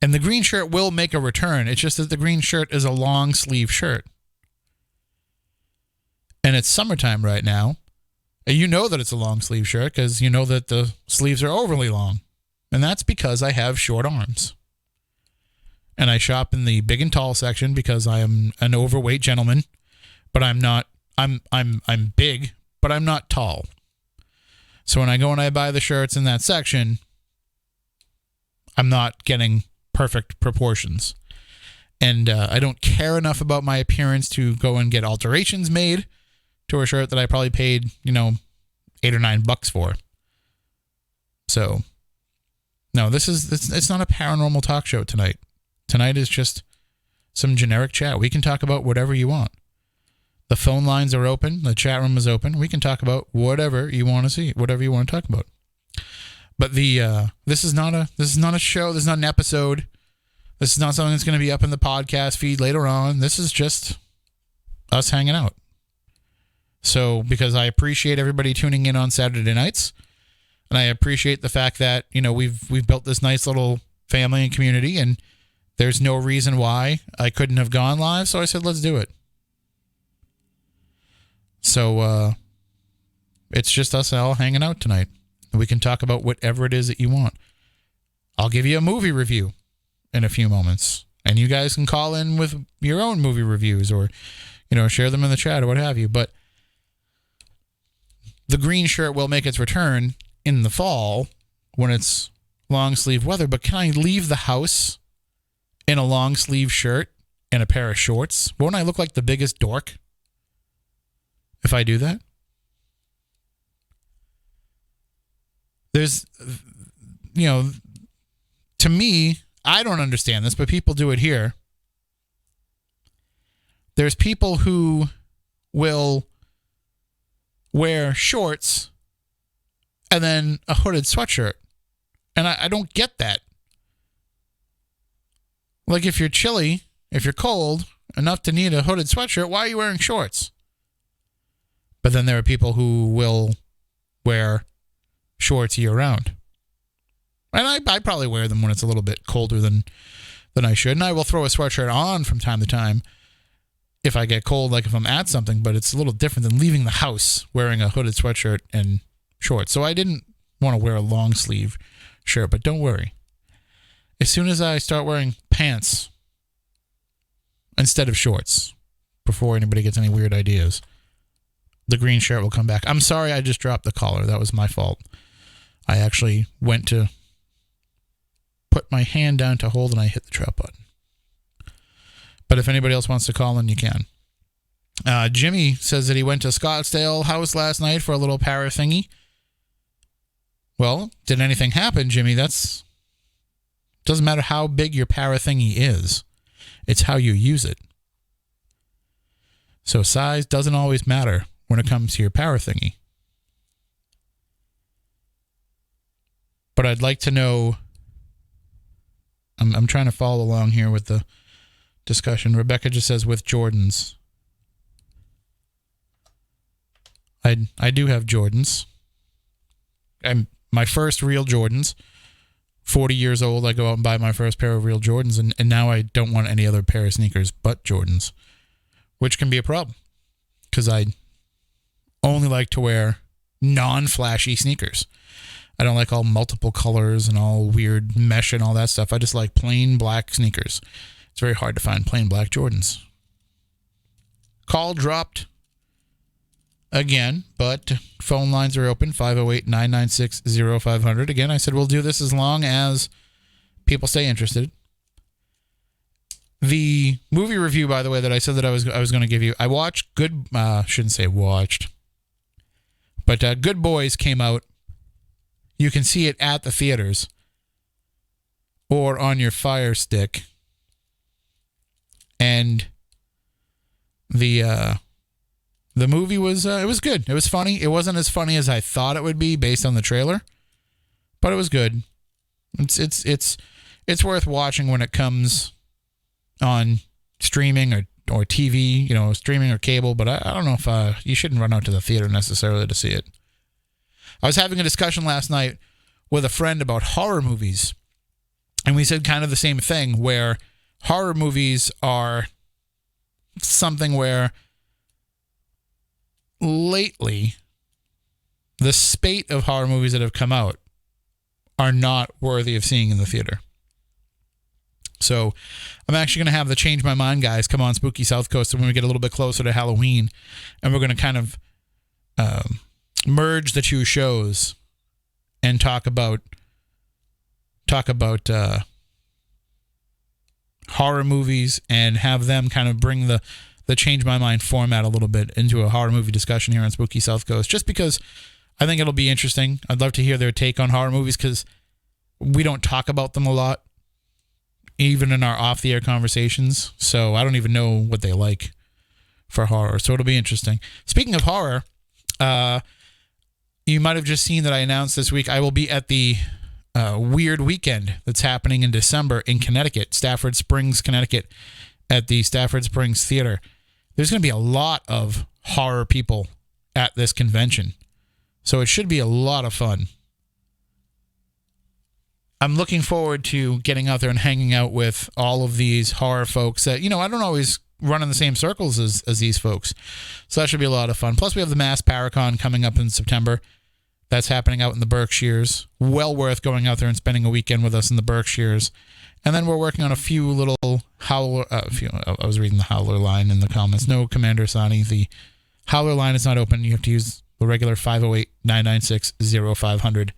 And the green shirt will make a return. It's just that the green shirt is a long sleeve shirt. And it's summertime right now. And you know that it's a long sleeve shirt because you know that the sleeves are overly long. And that's because I have short arms. And I shop in the big and tall section because I am an overweight gentleman, but I'm not I'm big, but I'm not tall. So when I go and I buy the shirts in that section, I'm not getting perfect proportions. And I don't care enough about my appearance to go and get alterations made to a shirt that I probably paid, $8 or $9 for. So, no, it's not a paranormal talk show tonight. Tonight is just some generic chat. We can talk about whatever you want. The phone lines are open. The chat room is open. We can talk about whatever you want to see, whatever you want to talk about. But this is not a show. This is not an episode. This is not something that's going to be up in the podcast feed later on. This is just us hanging out. So, because I appreciate everybody tuning in on Saturday nights, and I appreciate the fact that we've built this nice little family and community, and there's no reason why I couldn't have gone live. So I said, let's do it. So it's just us all hanging out tonight. We can talk about whatever it is that you want. I'll give you a movie review in a few moments, and you guys can call in with your own movie reviews or, share them in the chat or what have you. But the green shirt will make its return in the fall when it's long sleeve weather. But can I leave the house in a long sleeve shirt and a pair of shorts? Won't I look like the biggest dork if I do that? There's, to me, I don't understand this, but people do it here. There's people who will wear shorts and then a hooded sweatshirt. And I don't get that. Like, if you're chilly, if you're cold enough to need a hooded sweatshirt, why are you wearing shorts? But then there are people who will wear shorts year round. And I probably wear them when it's a little bit colder than I should. And I will throw a sweatshirt on from time to time if I get cold, like if I'm at something, but it's a little different than leaving the house wearing a hooded sweatshirt and shorts. So I didn't want to wear a long sleeve shirt, but don't worry. As soon as I start wearing pants instead of shorts, before anybody gets any weird ideas. The green shirt will come back. I'm sorry I just dropped the collar. That was my fault. I actually went to put my hand down to hold and I hit the trap button. But if anybody else wants to call in, you can. Jimmy says that he went to Scottsdale House last night for a little para thingy. Well, did anything happen, Jimmy? Doesn't matter how big your para thingy is. It's how you use it. So size doesn't always matter when it comes to your para thingy. But I'd like to know, I'm trying to follow along here with the discussion. Rebecca just says with Jordans. I do have Jordans. My first real Jordans. 40 years old, I go out and buy my first pair of real Jordans, and now I don't want any other pair of sneakers but Jordans, which can be a problem because I only like to wear non-flashy sneakers. I don't like all multiple colors and all weird mesh and all that stuff. I just like plain black sneakers. It's very hard to find plain black Jordans. Call dropped again, but phone lines are open, 508-996-0500. Again, I said we'll do this as long as people stay interested. The movie review, by the way, that I said that I was going to give you, I watched shouldn't say watched, but Good Boys came out. You can see it at the theaters or on your Fire Stick. And the movie was it was good. It was funny. It wasn't as funny as I thought it would be based on the trailer, but it was good. It's worth watching when it comes on streaming or TV, streaming or cable. But I don't know if you shouldn't run out to the theater necessarily to see it. I was having a discussion last night with a friend about horror movies, and we said kind of the same thing, where horror movies are something where lately the spate of horror movies that have come out are not worthy of seeing in the theater. So I'm actually going to have the Change My Mind guys come on Spooky South Coast when we get a little bit closer to Halloween, and we're going to kind of merge the two shows and talk about horror movies and have them kind of bring the Change My Mind format a little bit into a horror movie discussion here on Spooky South Coast, just because I think it'll be interesting. I'd love to hear their take on horror movies because we don't talk about them a lot, even in our off-the-air conversations. So I don't even know what they like for horror. So it'll be interesting. Speaking of horror, you might have just seen that I announced this week I will be at the Weird Weekend that's happening in December in Connecticut, Stafford Springs, Connecticut, at the Stafford Springs Theater. There's going to be a lot of horror people at this convention, so it should be a lot of fun. I'm looking forward to getting out there and hanging out with all of these horror folks that, I don't always run in the same circles as these folks. So that should be a lot of fun. Plus, we have the Mass Paracon coming up in September. That's happening out in the Berkshires. Well worth going out there and spending a weekend with us in the Berkshires. And then we're working on a few little Howler. I was reading the Howler line in the comments. No, Commander Sani, the Howler line is not open. You have to use the regular 508-996-0500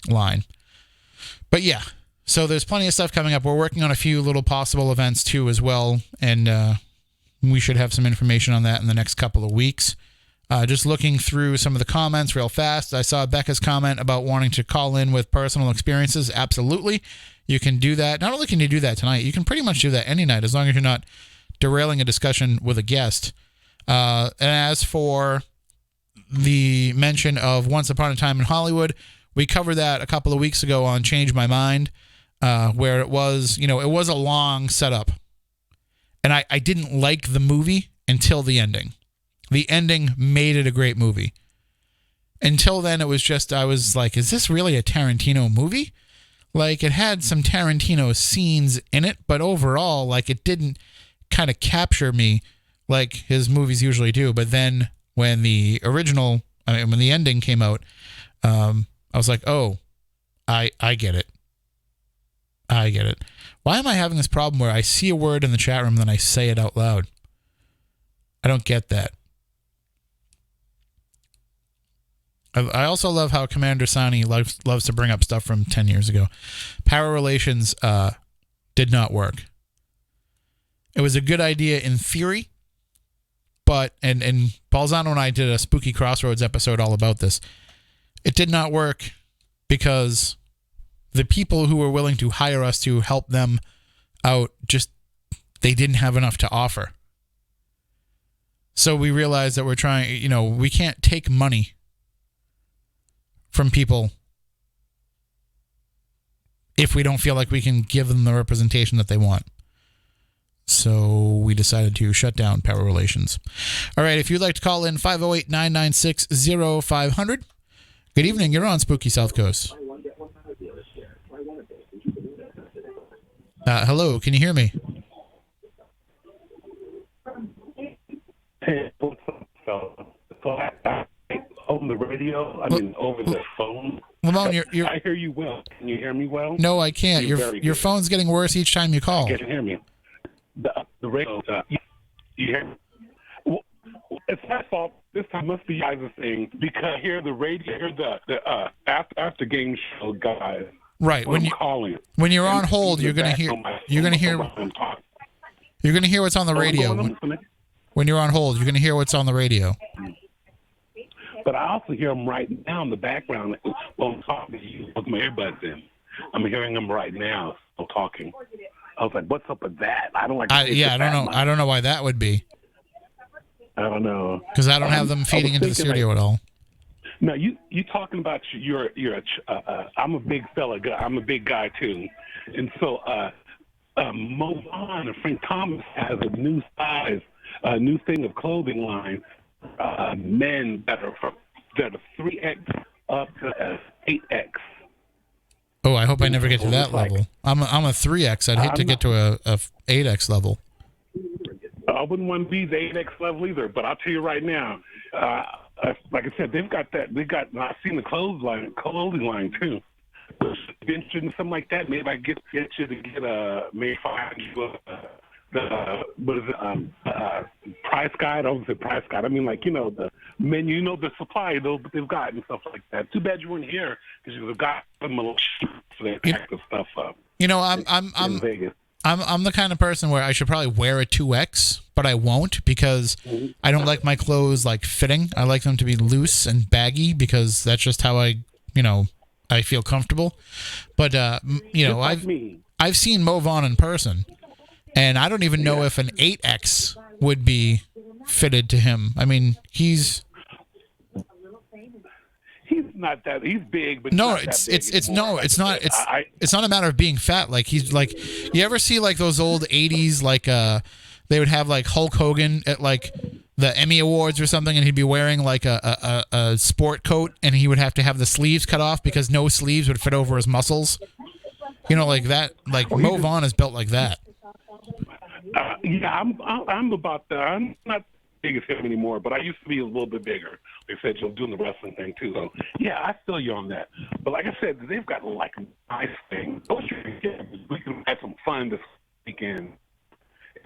line. But yeah, so there's plenty of stuff coming up. We're working on a few little possible events too as well, and we should have some information on that in the next couple of weeks. Just looking through some of the comments real fast, I saw Becca's comment about wanting to call in with personal experiences. Absolutely. You can do that. Not only can you do that tonight, you can pretty much do that any night as long as you're not derailing a discussion with a guest. And as for the mention of Once Upon a Time in Hollywood, we covered that a couple of weeks ago on Change My Mind, where it was, it was a long setup. And I didn't like the movie until the ending. The ending made it a great movie. Until then, it was just, I was like, is this really a Tarantino movie? Like, it had some Tarantino scenes in it, but overall, like, it didn't kind of capture me like his movies usually do. But then when the ending came out, I was like, oh, I get it. I get it. Why am I having this problem where I see a word in the chat room and then I say it out loud? I don't get that. I also love how Commander Sani loves to bring up stuff from 10 years ago. Power relations did not work. It was a good idea in theory, but, and Balzano and I did a Spooky Crossroads episode all about this. It did not work because the people who were willing to hire us to help them out, they didn't have enough to offer. So we realized that we're trying, we can't take money from people if we don't feel like we can give them the representation that they want. So we decided to shut down Power Relations. All right, if you'd like to call in, 508-996-0500. Good evening, you're on Spooky South Coast. Hello, can you hear me? Hey, what's up, fella? On the radio, over the phone. Lamone, I hear you well. Can you hear me well? No, I can't. Your phone's getting worse each time you call. You can hear me. The radio, you hear me? Well, it's my fault. This time must be you guys' thing because I hear the radio, I hear the after game show guys. Right. When you're on hold, you're gonna hear what's on the radio. When you're on hold, you're gonna hear what's on the radio. But I also hear them right now in the background while I'm talking to you with my earbuds in. I'm hearing them right now still talking. I was like, "What's up with that?" I don't like. I don't know. I don't know why that would be. I don't know because I don't have them feeding into the studio at all. No, you talking about I'm a big fella. I'm a big guy too, and so Mo Vaughn and Frank Thomas has a new size, new thing of clothing line. Men that are 3X up to 8X. Oh, I hope I never get to that level. I'm a 3X. I'd hate to get to a 8X level. I wouldn't want to be the 8X level either, but I'll tell you right now, like I said, they've got that. I've seen the clothing line too. If you're interested in something like that, maybe I get you to get maybe find you price guide. I don't say price guide. I mean, the menu, the supply they've got and stuff like that. Too bad you weren't here because you would have got them a little cheap for that type of stuff up. I'm Vegas. I'm the kind of person where I should probably wear a 2X, but I won't because I don't like my clothes fitting. I like them to be loose and baggy because that's just how I feel comfortable. But I've seen Mo Vaughn in person. And I don't even know if an 8X would be fitted to him. I mean, he's not that. He's big, but no, it's not a matter of being fat. He's you ever see those old 80s they would have Hulk Hogan at the Emmy Awards or something, and he'd be wearing a sport coat, and he would have to have the sleeves cut off because no sleeves would fit over his muscles. Like that. Mo Vaughn is built like that. I'm about that. I'm not big as him anymore, but I used to be a little bit bigger. They said you're doing the wrestling thing too. So yeah, I feel you on that. But like I said, they've got a nice thing. We can have some fun this weekend.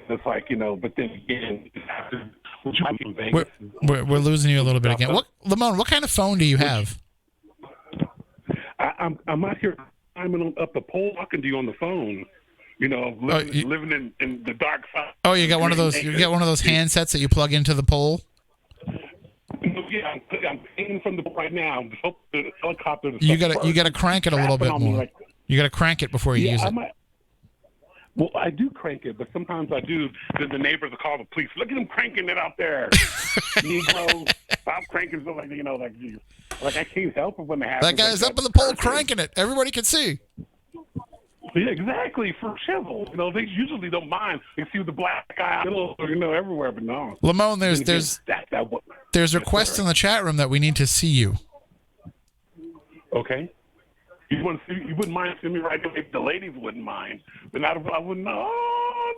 It's but then again, we're losing you a little bit again. Lamone, what kind of phone do you have? I'm out here climbing up the pole, talking to you on the phone. Living in the dark side. Oh, you got one of those. You got one of those handsets that you plug into the pole. Yeah, I'm aiming from the pole right now. The helicopter. You got to crank it a little bit more. You got to crank it before you use it. Well, I do crank it, but sometimes I do. The neighbors will call the police. Look at them cranking it out there. Negro, stop cranking it. I can't help it when they have. That guy's up on the pole cranking it. Everybody can see. Yeah, exactly. For civil, they usually don't mind. They see the black guy, everywhere, but no. Lamone, there's requests in the chat room that we need to see you. Okay. You wouldn't mind seeing me right away. The ladies wouldn't mind, but I wouldn't. No.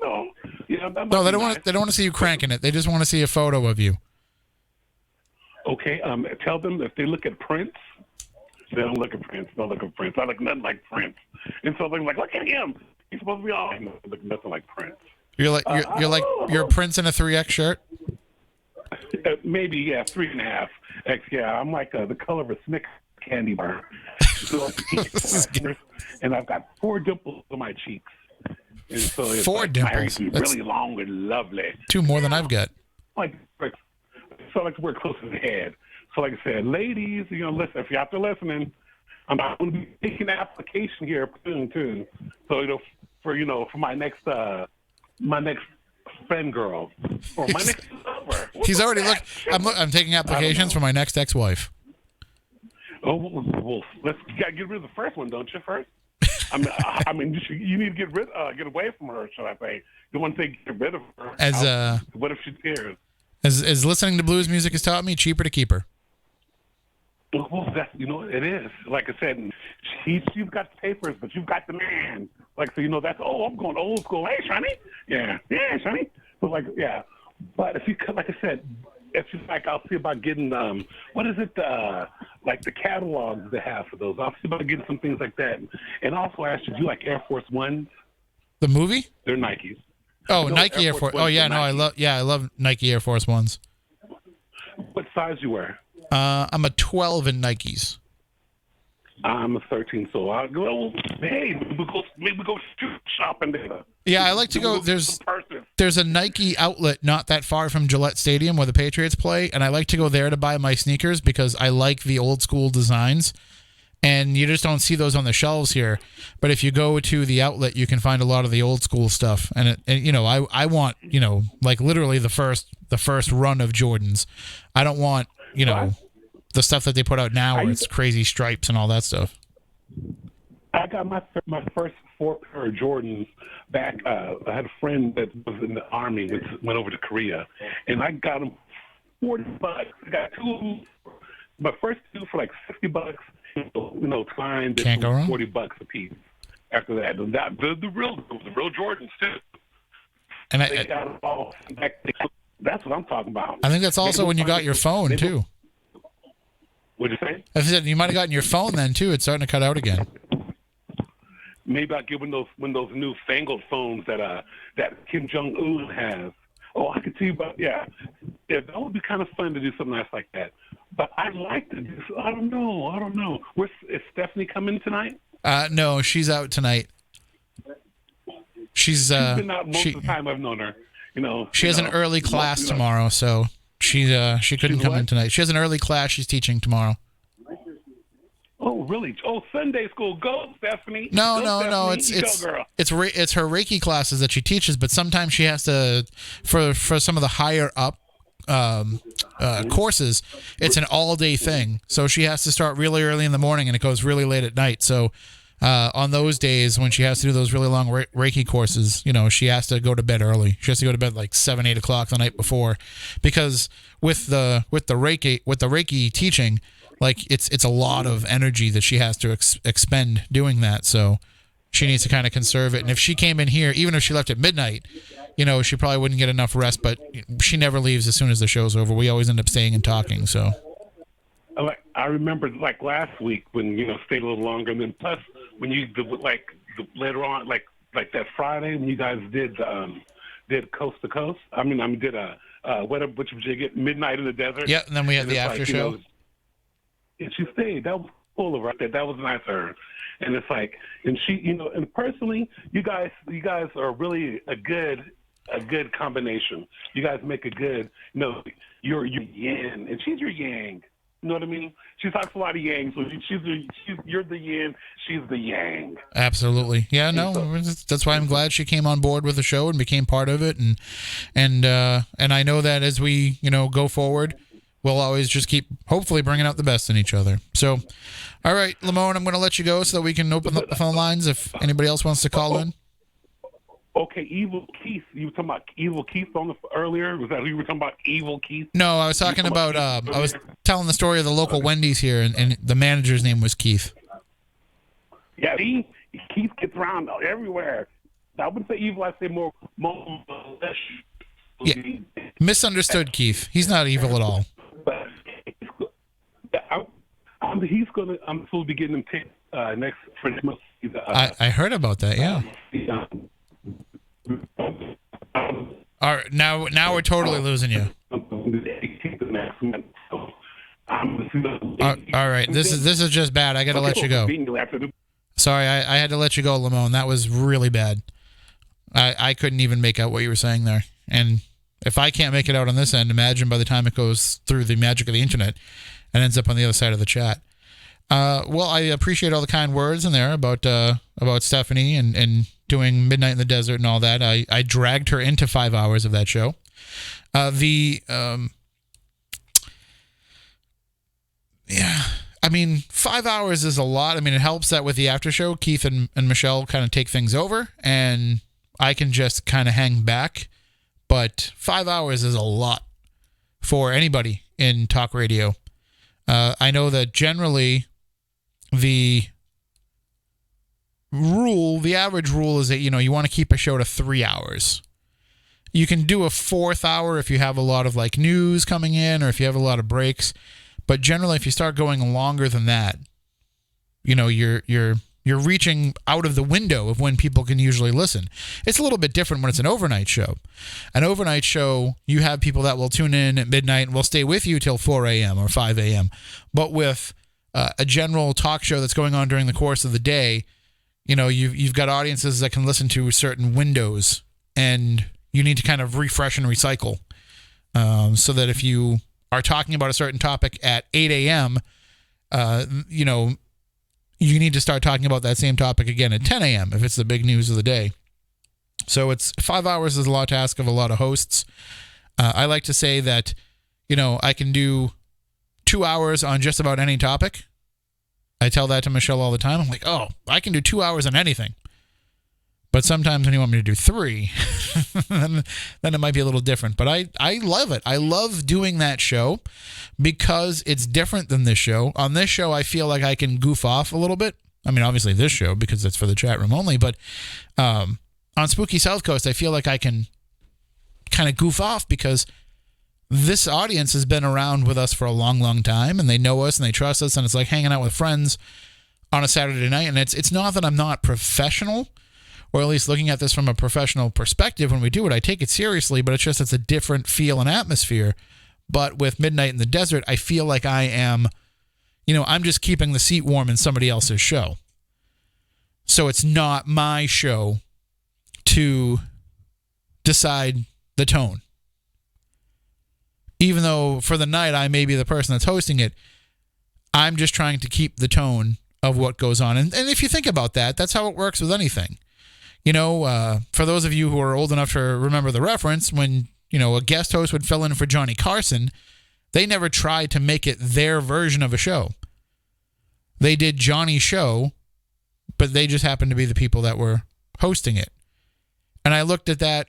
No, they don't want. They don't want to see you cranking it. They just want to see a photo of you. Okay. Tell them if they look at prints, Don't look at Prince. Don't look at Prince. I look nothing like Prince. And so they're like, look at him. He's supposed to be all. I look nothing like Prince. You're a Prince in a 3X shirt. Maybe, yeah, 3.5 X. Yeah, I'm like the color of a Snickers candy bar. And I've got 4 dimples on my cheeks. And so it's 4 dimples. That's really long and lovely. 2 more than I've got. So I like to wear close to the head. So like I said, ladies, listen, if you're out there listening, I'm going to be taking an application here soon too. So for my next friend girl or my next lover. He's already looked. I'm taking applications for my next ex-wife. Oh well, you gotta get rid of the first one, don't you? First, I mean, you need to get away from her. Should I say? You want to get rid of her? What if she cares? As listening to blues music has taught me, cheaper to keep her. Well, it is. Like I said, she's got the papers, but you've got the man. Like, so, that's, I'm going old school. Hey, Sonny. Yeah, Sonny. But, yeah. But if you could, like I said, if you like, I'll see about getting, what is it, like the catalogs they have for those. I'll see about getting some things like that. And also, I asked you, do you like Air Force One? The movie? They're Nikes. Oh, Nike Air Force. Oh, yeah, no, I love Nike Air Force Ones. What size you wear? I'm a 12 in Nikes. I'm a 13, so I'll go. Hey, maybe we go shopping there. Yeah, I like to go. There's a Nike outlet not that far from Gillette Stadium where the Patriots play, and I like to go there to buy my sneakers because I like the old school designs, and you just don't see those on the shelves here. But if you go to the outlet, you can find a lot of the old school stuff, and I want like literally the first run of Jordans. I don't want the stuff that they put out now where it's crazy stripes and all that stuff. I got my first 4 pair of Jordans back. I had a friend that was in the Army, which went over to Korea, and I got them $40. I got 2 of them. My first 2 for like $60. Klein did $40 a piece. After that, the real Jordans too. And they got it all. That's what I'm talking about. I think that's also when you got your phone too. What'd you say? I said you might have gotten your phone then too. It's starting to cut out again. Maybe I'll get one of those new fangled phones that Kim Jong-un has. Oh, I could tell you about that would be kind of fun to do something nice like that. But I'd like to do. I don't know. Is Stephanie coming tonight? No, she's out tonight. She's been out most of the time I've known her. She has an early class tomorrow, so she couldn't come in tonight. She has an early class she's teaching tomorrow. Oh, really? Oh, Sunday school. Go, Stephanie. No. Stephanie. It's her Reiki classes that she teaches, but sometimes she has to for some of the higher up courses. It's an all day thing, so she has to start really early in the morning and it goes really late at night. So on those days when she has to do those really long Reiki courses, she has to go to bed early. She has to go to bed like 7-8 o'clock the night before, because with the Reiki teaching, like it's a lot of energy that she has to expend doing that. So she needs to kind of conserve it. And if she came in here, even if she left at midnight, she probably wouldn't get enough rest. But she never leaves as soon as the show's over. We always end up staying and talking. So. I remember like last week when stayed a little longer, and then plus when you later on like that Friday when you guys did Coast to Coast. I did which did you get Midnight in the Desert? Yeah, and then we had the after show. And she stayed. That was full of right there. That was nice of her. And it's like, and she, and personally, you guys are really a good combination. You guys make a good, you're yin and she's your yang. You know what I mean? She talks a lot of yang, so you're the yin, she's the yang. Absolutely, yeah. No, that's why I'm glad she came on board with the show and became part of it, and I know that as we go forward, we'll always just keep hopefully bringing out the best in each other. So, all right, Lamone, I'm going to let you go so that we can open up the phone lines if anybody else wants to call in. Okay, Evil Keith. You were talking about Evil Keith earlier? Was that who you were talking about, Evil Keith? No, I was talking about I was telling the story of the local Wendy's here, and the manager's name was Keith. Yeah, Keith gets around everywhere. I wouldn't say evil, I'd say more less. Yeah, misunderstood Keith. He's not evil at all. But I'm He's gonna. I'm supposed to be getting him tickets next for next month. I heard about that. Yeah. All right, now we're totally losing you. All right, this is just bad. I gotta let you go. Sorry, I had to let you go, Lamone. That was really bad. I couldn't even make out what you were saying there. And if I can't make it out on this end, imagine by the time it goes through the magic of the internet and ends up on the other side of the chat. Well, I appreciate all the kind words in there about Stephanie and doing Midnight in the Desert and all that. I dragged her into 5 hours of that show. Yeah, I mean, 5 hours is a lot. I mean, it helps that with the after show, Keith and Michelle kind of take things over, and I can just kind of hang back. But 5 hours is a lot for anybody in talk radio. I know that generally the average rule is that, you want to keep a show to 3 hours. You can do a fourth hour if you have a lot of like news coming in or if you have a lot of breaks. But generally, if you start going longer than that, you're reaching out of the window of when people can usually listen. It's a little bit different when it's an overnight show. An overnight show, you have people that will tune in at midnight and will stay with you till 4 a.m. or 5 a.m. But with a general talk show that's going on during the course of the day, you've got audiences that can listen to certain windows, and you need to kind of refresh and recycle so that if you are talking about a certain topic at 8 a.m., you need to start talking about that same topic again at 10 a.m. if it's the big news of the day. So it's 5 hours is a lot to ask of a lot of hosts. I like to say that, I can do 2 hours on just about any topic. I tell that to Michelle all the time. I'm like, oh, I can do 2 hours on anything. But sometimes when you want me to do 3, then it might be a little different. But I love it. I love doing that show because it's different than this show. On this show, I feel like I can goof off a little bit. I mean, obviously this show because it's for the chat room only. But on Spooky South Coast, I feel like I can kind of goof off because this audience has been around with us for a long, long time. And they know us and they trust us. And it's like hanging out with friends on a Saturday night. And it's not that I'm not professional, or at least looking at this from a professional perspective. When we do it, I take it seriously, but it's a different feel and atmosphere. But with Midnight in the Desert, I feel like I am, I'm just keeping the seat warm in somebody else's show. So it's not my show to decide the tone. Even though for the night I may be the person that's hosting it, I'm just trying to keep the tone of what goes on. And if you think about that, that's how it works with anything. For those of you who are old enough to remember the reference, when, a guest host would fill in for Johnny Carson, they never tried to make it their version of a show. They did Johnny's show, but they just happened to be the people that were hosting it. And I looked at that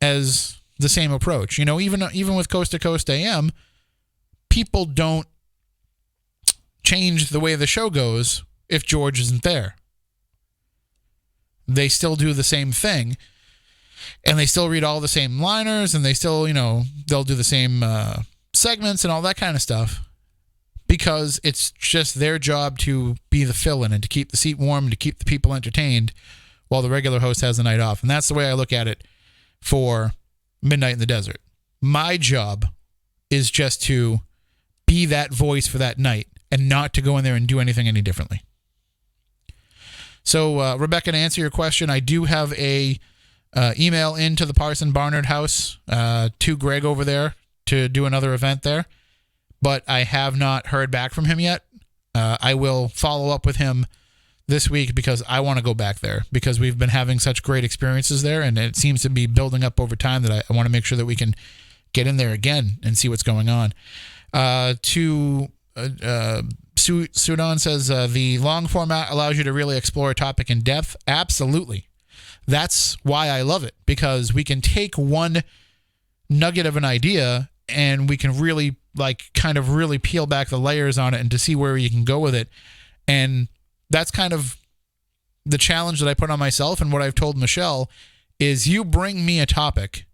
as the same approach. Even with Coast to Coast AM, people don't change the way the show goes if George isn't there. They still do the same thing, and they still read all the same liners, and they still, they'll do the same segments and all that kind of stuff because it's just their job to be the fill-in and to keep the seat warm and to keep the people entertained while the regular host has the night off. And that's the way I look at it for Midnight in the Desert. My job is just to be that voice for that night and not to go in there and do anything any differently. So, Rebecca, to answer your question, I do have a email into the Parson Barnard house to Greg over there to do another event there, but I have not heard back from him yet. I will follow up with him this week because I want to go back there because we've been having such great experiences there, and it seems to be building up over time that I want to make sure that we can get in there again and see what's going on. Sudan says the long format allows you to really explore a topic in depth. Absolutely. That's why I love it, because we can take one nugget of an idea and we can really kind of really peel back the layers on it and to see where you can go with it. And that's kind of the challenge that I put on myself, and what I've told Michelle is you bring me a topic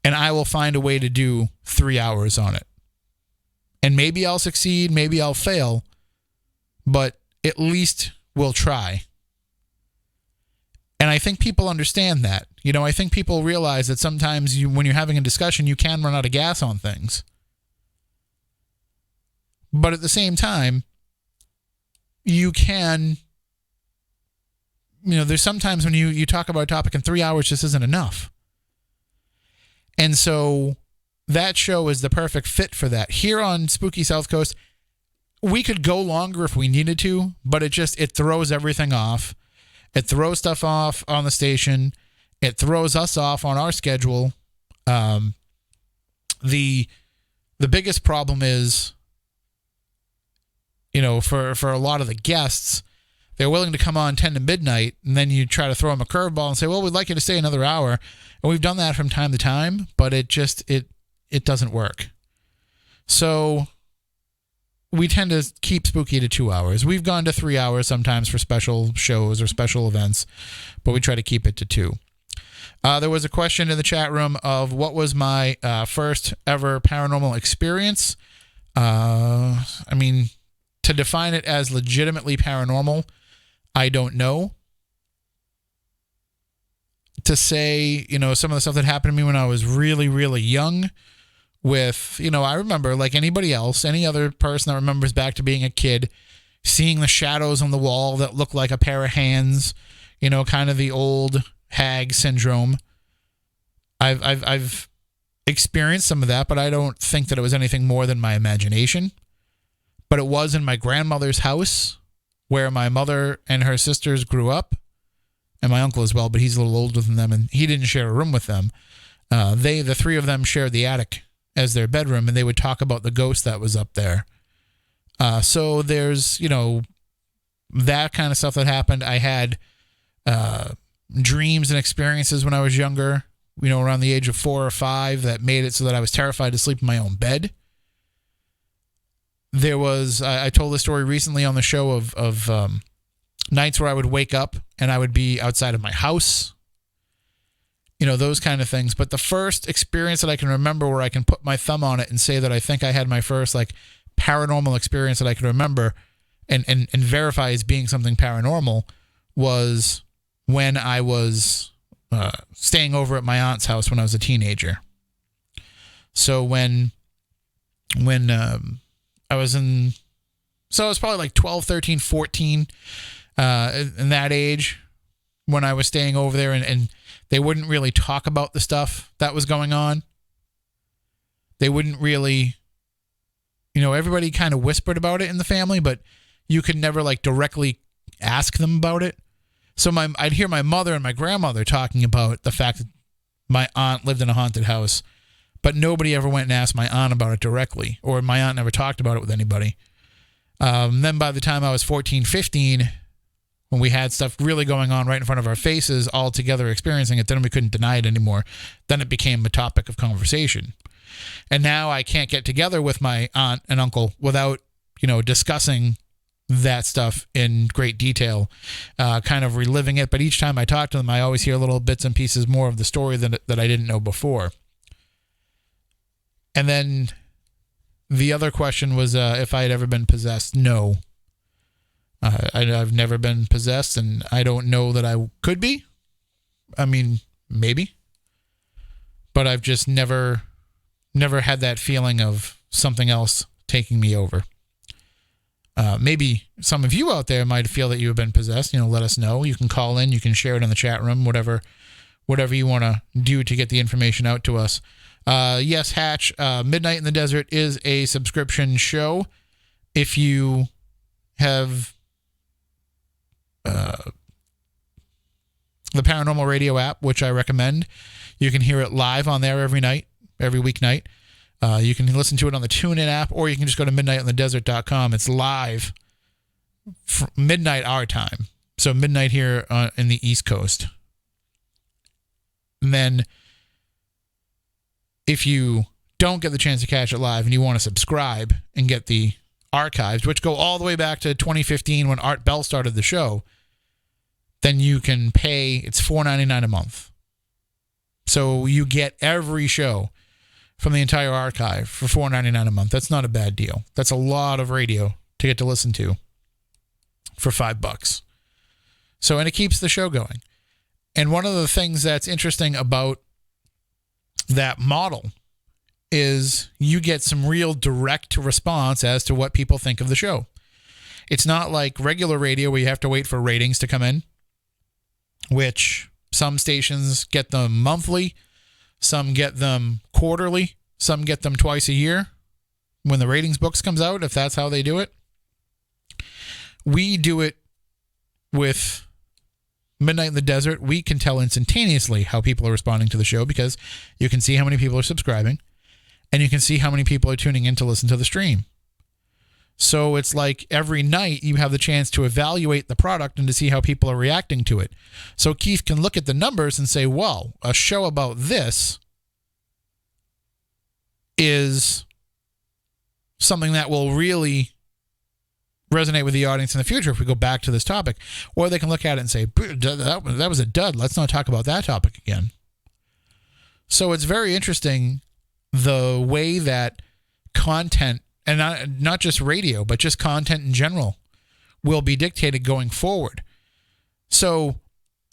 and I will find a way to do 3 hours on it. And maybe I'll succeed, maybe I'll fail, but at least we'll try. And I think people understand that. I think people realize that sometimes when you're having a discussion, you can run out of gas on things. But at the same time, you can, there's sometimes when you talk about a topic and 3 hours just isn't enough. And so that show is the perfect fit for that. Here on Spooky South Coast, we could go longer if we needed to, but it throws everything off. It throws stuff off on the station. It throws us off on our schedule. The biggest problem is, for a lot of the guests, they're willing to come on 10 to midnight, and then you try to throw them a curveball and say, well, we'd like you to stay another hour. And we've done that from time to time, but it doesn't work. So we tend to keep Spooky to 2 hours. We've gone to 3 hours sometimes for special shows or special events, but we try to keep it to 2. There was a question in the chat room of what was my first ever paranormal experience. To define it as legitimately paranormal, I don't know. To say, some of the stuff that happened to me when I was really, really young with, I remember like anybody else, any other person that remembers back to being a kid, seeing the shadows on the wall that look like a pair of hands, kind of the old hag syndrome. I've experienced some of that, but I don't think that it was anything more than my imagination. But it was in my grandmother's house where my mother and her sisters grew up, and my uncle as well, but he's a little older than them, and he didn't share a room with them. The three of them shared the attic as their bedroom, and they would talk about the ghost that was up there. So there's, that kind of stuff that happened. I had dreams and experiences when I was younger, around the age of 4 or 5 that made it so that I was terrified to sleep in my own bed. There was, I told this story recently on the show of nights where I would wake up and I would be outside of my house, those kind of things. But the first experience that I can remember where I can put my thumb on it and say that I think I had my first like paranormal experience that I can remember and verify as being something paranormal was when I was staying over at my aunt's house when I was a teenager. So when I was probably like 12, 13, 14 in that age when I was staying over there, and they wouldn't really talk about the stuff that was going on. They wouldn't really, everybody kind of whispered about it in the family, but you could never like directly ask them about it. So I'd hear my mother and my grandmother talking about the fact that my aunt lived in a haunted house, but nobody ever went and asked my aunt about it directly, or my aunt never talked about it with anybody. Then by the time I was 14, 15, when we had stuff really going on right in front of our faces, all together experiencing it, then we couldn't deny it anymore. Then it became a topic of conversation. And now I can't get together with my aunt and uncle without, discussing that stuff in great detail, kind of reliving it. But each time I talk to them, I always hear little bits and pieces more of the story that I didn't know before. And then the other question was if I had ever been possessed. No. I've never been possessed, and I don't know that I could be. Maybe. But I've just never had that feeling of something else taking me over. Maybe some of you out there might feel that you have been possessed. Let us know. You can call in. You can share it in the chat room, whatever you want to do to get the information out to us. Yes, Hatch, Midnight in the Desert is a subscription show. If you have the Paranormal Radio app, which I recommend, you can hear it live on there every weeknight. You can listen to it on the TuneIn app, or you can just go to midnightonthedesert.com. It's live midnight our time, so midnight here in the East Coast. And then if you don't get the chance to catch it live and you want to subscribe and get the archives, which go all the way back to 2015 when Art Bell started the show, then you can pay, it's $4.99 a month. So you get every show from the entire archive for $4.99 a month. That's not a bad deal. That's a lot of radio to get to listen to for $5. So, and it keeps the show going. And one of the things that's interesting about that model is you get some real direct response as to what people think of the show. It's not like regular radio where you have to wait for ratings to come in, which some stations get them monthly, some get them quarterly, some get them twice a year when the ratings books comes out, if that's how they do it. We do it with Midnight in the Desert. We can tell instantaneously how people are responding to the show because you can see how many people are subscribing and you can see how many people are tuning in to listen to the stream. So it's like every night you have the chance to evaluate the product and to see how people are reacting to it. So Keith can look at the numbers and say, well, a show about this is something that will really resonate with the audience in the future if we go back to this topic. Or they can look at it and say, that was a dud. Let's not talk about that topic again. So it's very interesting the way that content, and not just radio, but just content in general, will be dictated going forward. So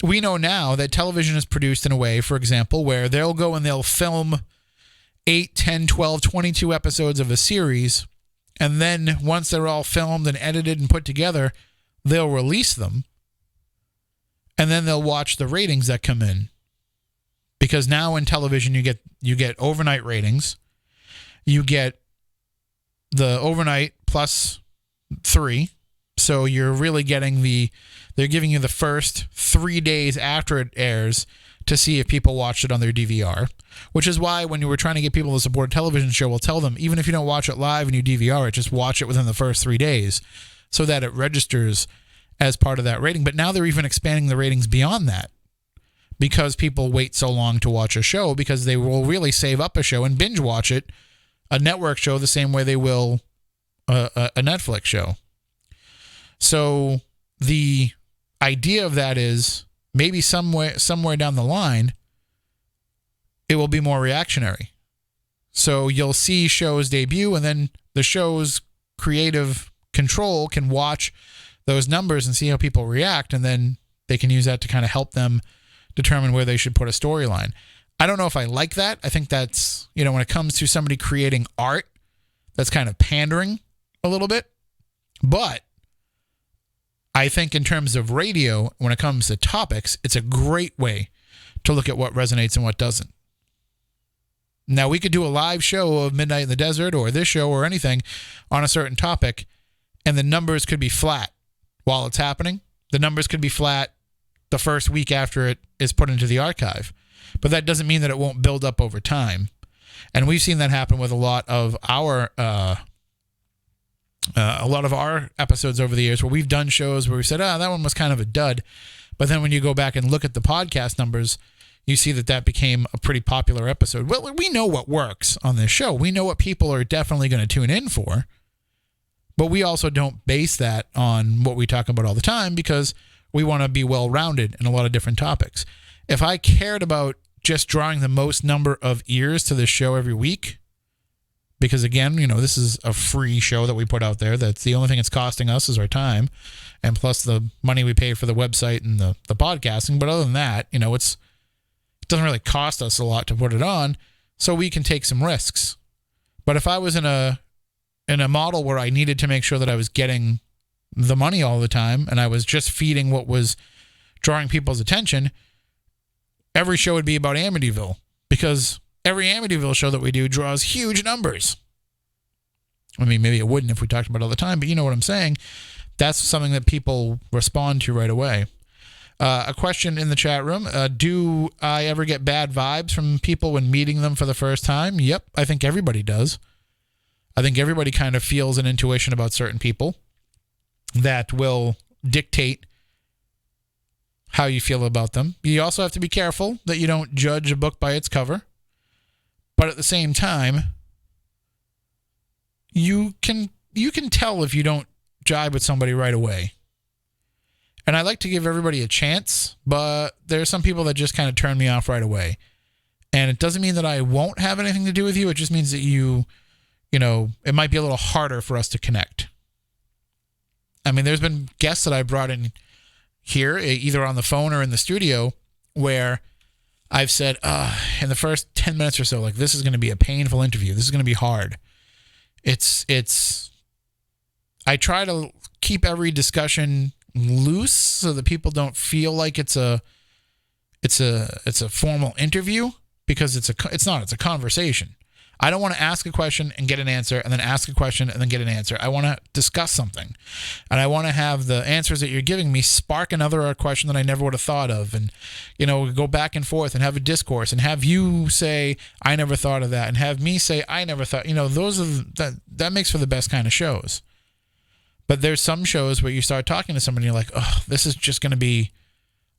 we know now that television is produced in a way, for example, where they'll go and they'll film 8, 10, 12, 22 episodes of a series, and then once they're all filmed and edited and put together, they'll release them, and then they'll watch the ratings that come in. Because now in television you get overnight ratings, you get the overnight plus 3. So you're really getting they're giving you the first 3 days after it airs to see if people watched it on their DVR, which is why when you were trying to get people to support a television show, we'll tell them, even if you don't watch it live and you DVR it, just watch it within the first 3 days so that it registers as part of that rating. But now they're even expanding the ratings beyond that because people wait so long to watch a show because they will really save up a show and binge watch it, a network show, the same way they will a Netflix show. So the idea of that is maybe somewhere down the line, it will be more reactionary. So you'll see shows debut, and then the show's creative control can watch those numbers and see how people react, and then they can use that to kind of help them determine where they should put a storyline. I don't know if I like that. I think that's, when it comes to somebody creating art, that's kind of pandering a little bit. But I think in terms of radio, when it comes to topics, it's a great way to look at what resonates and what doesn't. Now, we could do a live show of Midnight in the Desert or this show or anything on a certain topic, and the numbers could be flat while it's happening. The numbers could be flat the first week after it is put into the archive. But that doesn't mean that it won't build up over time. And we've seen that happen with a lot of our episodes over the years where we've done shows where we said, that one was kind of a dud. But then when you go back and look at the podcast numbers, you see that became a pretty popular episode. Well, we know what works on this show. We know what people are definitely going to tune in for. But we also don't base that on what we talk about all the time because we want to be well-rounded in a lot of different topics. If I cared about just drawing the most number of ears to this show every week, because again, this is a free show that we put out there. That's the only thing it's costing us is our time, and plus the money we pay for the website and the podcasting. But other than that, it doesn't really cost us a lot to put it on, so we can take some risks. But if I was in a model where I needed to make sure that I was getting the money all the time and I was just feeding what was drawing people's attention, every show would be about Amityville because every Amityville show that we do draws huge numbers. I mean, maybe it wouldn't if we talked about it all the time, but you know what I'm saying. That's something that people respond to right away. A question in the chat room. Do I ever get bad vibes from people when meeting them for the first time? Yep, I think everybody does. I think everybody kind of feels an intuition about certain people that will dictate how you feel about them. You also have to be careful that you don't judge a book by its cover. But at the same time, you can tell if you don't jibe with somebody right away. And I like to give everybody a chance, but there are some people that just kind of turn me off right away. And it doesn't mean that I won't have anything to do with you. It just means that it might be a little harder for us to connect. I mean, there's been guests that I brought in here, either on the phone or in the studio, where I've said, in the first 10 minutes or so, like, this is going to be a painful interview. This is going to be hard. I try to keep every discussion loose so that people don't feel like it's a formal interview, because it's not. It's a conversation. I don't want to ask a question and get an answer, and then ask a question and then get an answer. I want to discuss something, and I want to have the answers that you're giving me spark another question that I never would have thought of, and go back and forth and have a discourse, and have you say I never thought of that, and have me say I never thought. Those are that makes for the best kind of shows. But there's some shows where you start talking to somebody and you're like, oh, this is just going to be,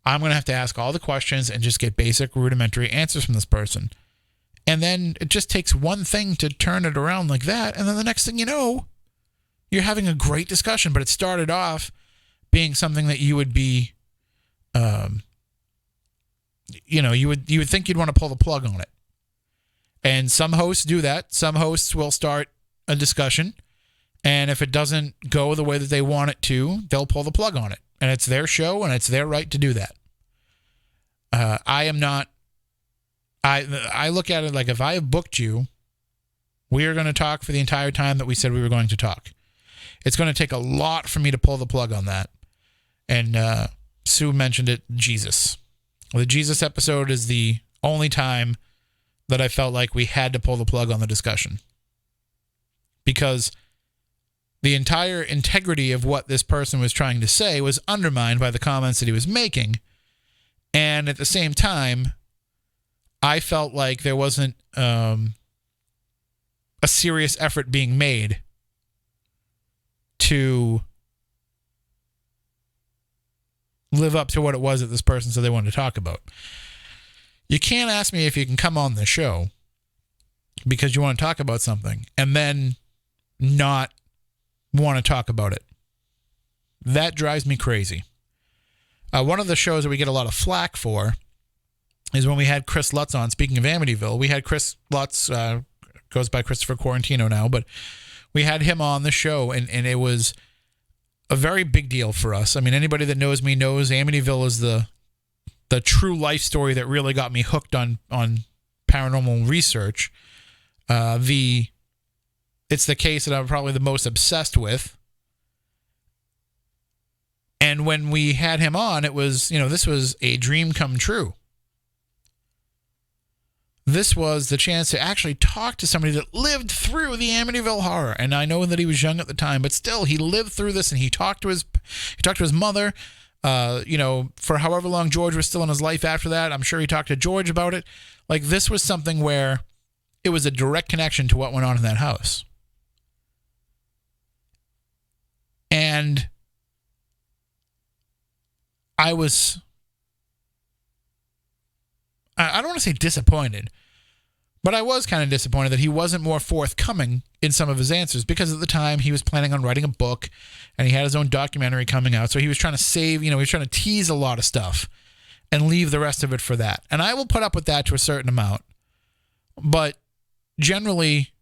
I'm going to have to ask all the questions and just get basic rudimentary answers from this person. And then it just takes one thing to turn it around like that. And then the next thing you know, you're having a great discussion. But it started off being something that you would be, you would think you'd want to pull the plug on it. And some hosts do that. Some hosts will start a discussion, and if it doesn't go the way that they want it to, they'll pull the plug on it. And it's their show, and it's their right to do that. I am not. I look at it like, if I have booked you, we are going to talk for the entire time that we said we were going to talk. It's going to take a lot for me to pull the plug on that. And Sue mentioned it, Jesus. The Jesus episode is the only time that I felt like we had to pull the plug on the discussion. Because the entire integrity of what this person was trying to say was undermined by the comments that he was making. And at the same time, I felt like there wasn't a serious effort being made to live up to what it was that this person said they wanted to talk about. You can't ask me if you can come on the show because you want to talk about something and then not want to talk about it. That drives me crazy. One of the shows that we get a lot of flack for is when we had Chris Lutz on. Speaking of Amityville, we had Chris Lutz, goes by Christopher Quarantino now, but we had him on the show, and it was a very big deal for us. I mean, anybody that knows me knows Amityville is the true life story that really got me hooked on paranormal research. It's the case that I'm probably the most obsessed with. And when we had him on, it was, this was a dream come true. This was the chance to actually talk to somebody that lived through the Amityville horror. And I know that he was young at the time, but still, he lived through this, and he talked to his mother, for however long George was still in his life after that. I'm sure he talked to George about it. Like, this was something where it was a direct connection to what went on in that house. And I don't want to say disappointed, but I was kind of disappointed that he wasn't more forthcoming in some of his answers, because at the time he was planning on writing a book and he had his own documentary coming out. So he was trying to save, he was trying to tease a lot of stuff and leave the rest of it for that. And I will put up with that to a certain amount. But generally,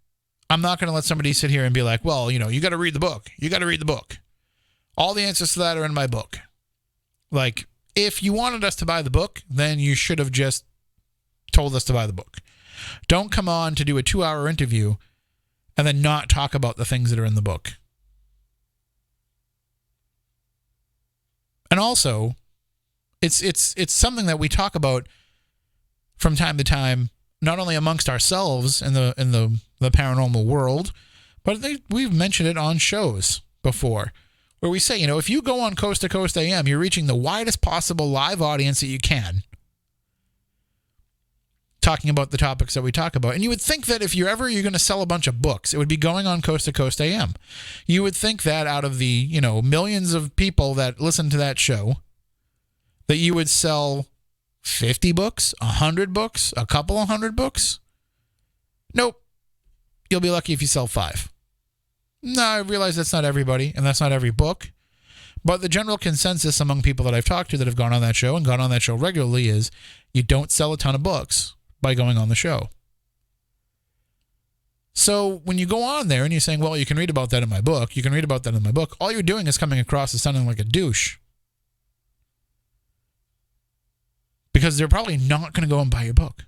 I'm not going to let somebody sit here and be like, well, you got to read the book. You got to read the book. All the answers to that are in my book. Like, if you wanted us to buy the book, then you should have just told us to buy the book. Don't come on to do a 2-hour interview and then not talk about the things that are in the book. And also, it's something that we talk about from time to time, not only amongst ourselves in the paranormal world, but we've mentioned it on shows before, where we say, if you go on Coast to Coast AM, you're reaching the widest possible live audience that you can, talking about the topics that we talk about. And you would think that if you're going to sell a bunch of books, it would be going on Coast to Coast AM. You would think that out of the, millions of people that listen to that show, that you would sell 50 books, 100 books, a couple of 100 books. Nope. You'll be lucky if you sell 5. No, I realize that's not everybody, and that's not every book. But the general consensus among people that I've talked to that have gone on that show and gone on that show regularly is you don't sell a ton of books, by going on the show. So when you go on there and you're saying, well, you can read about that in my book, all you're doing is coming across as sounding like a douche. Because they're probably not going to go and buy your book.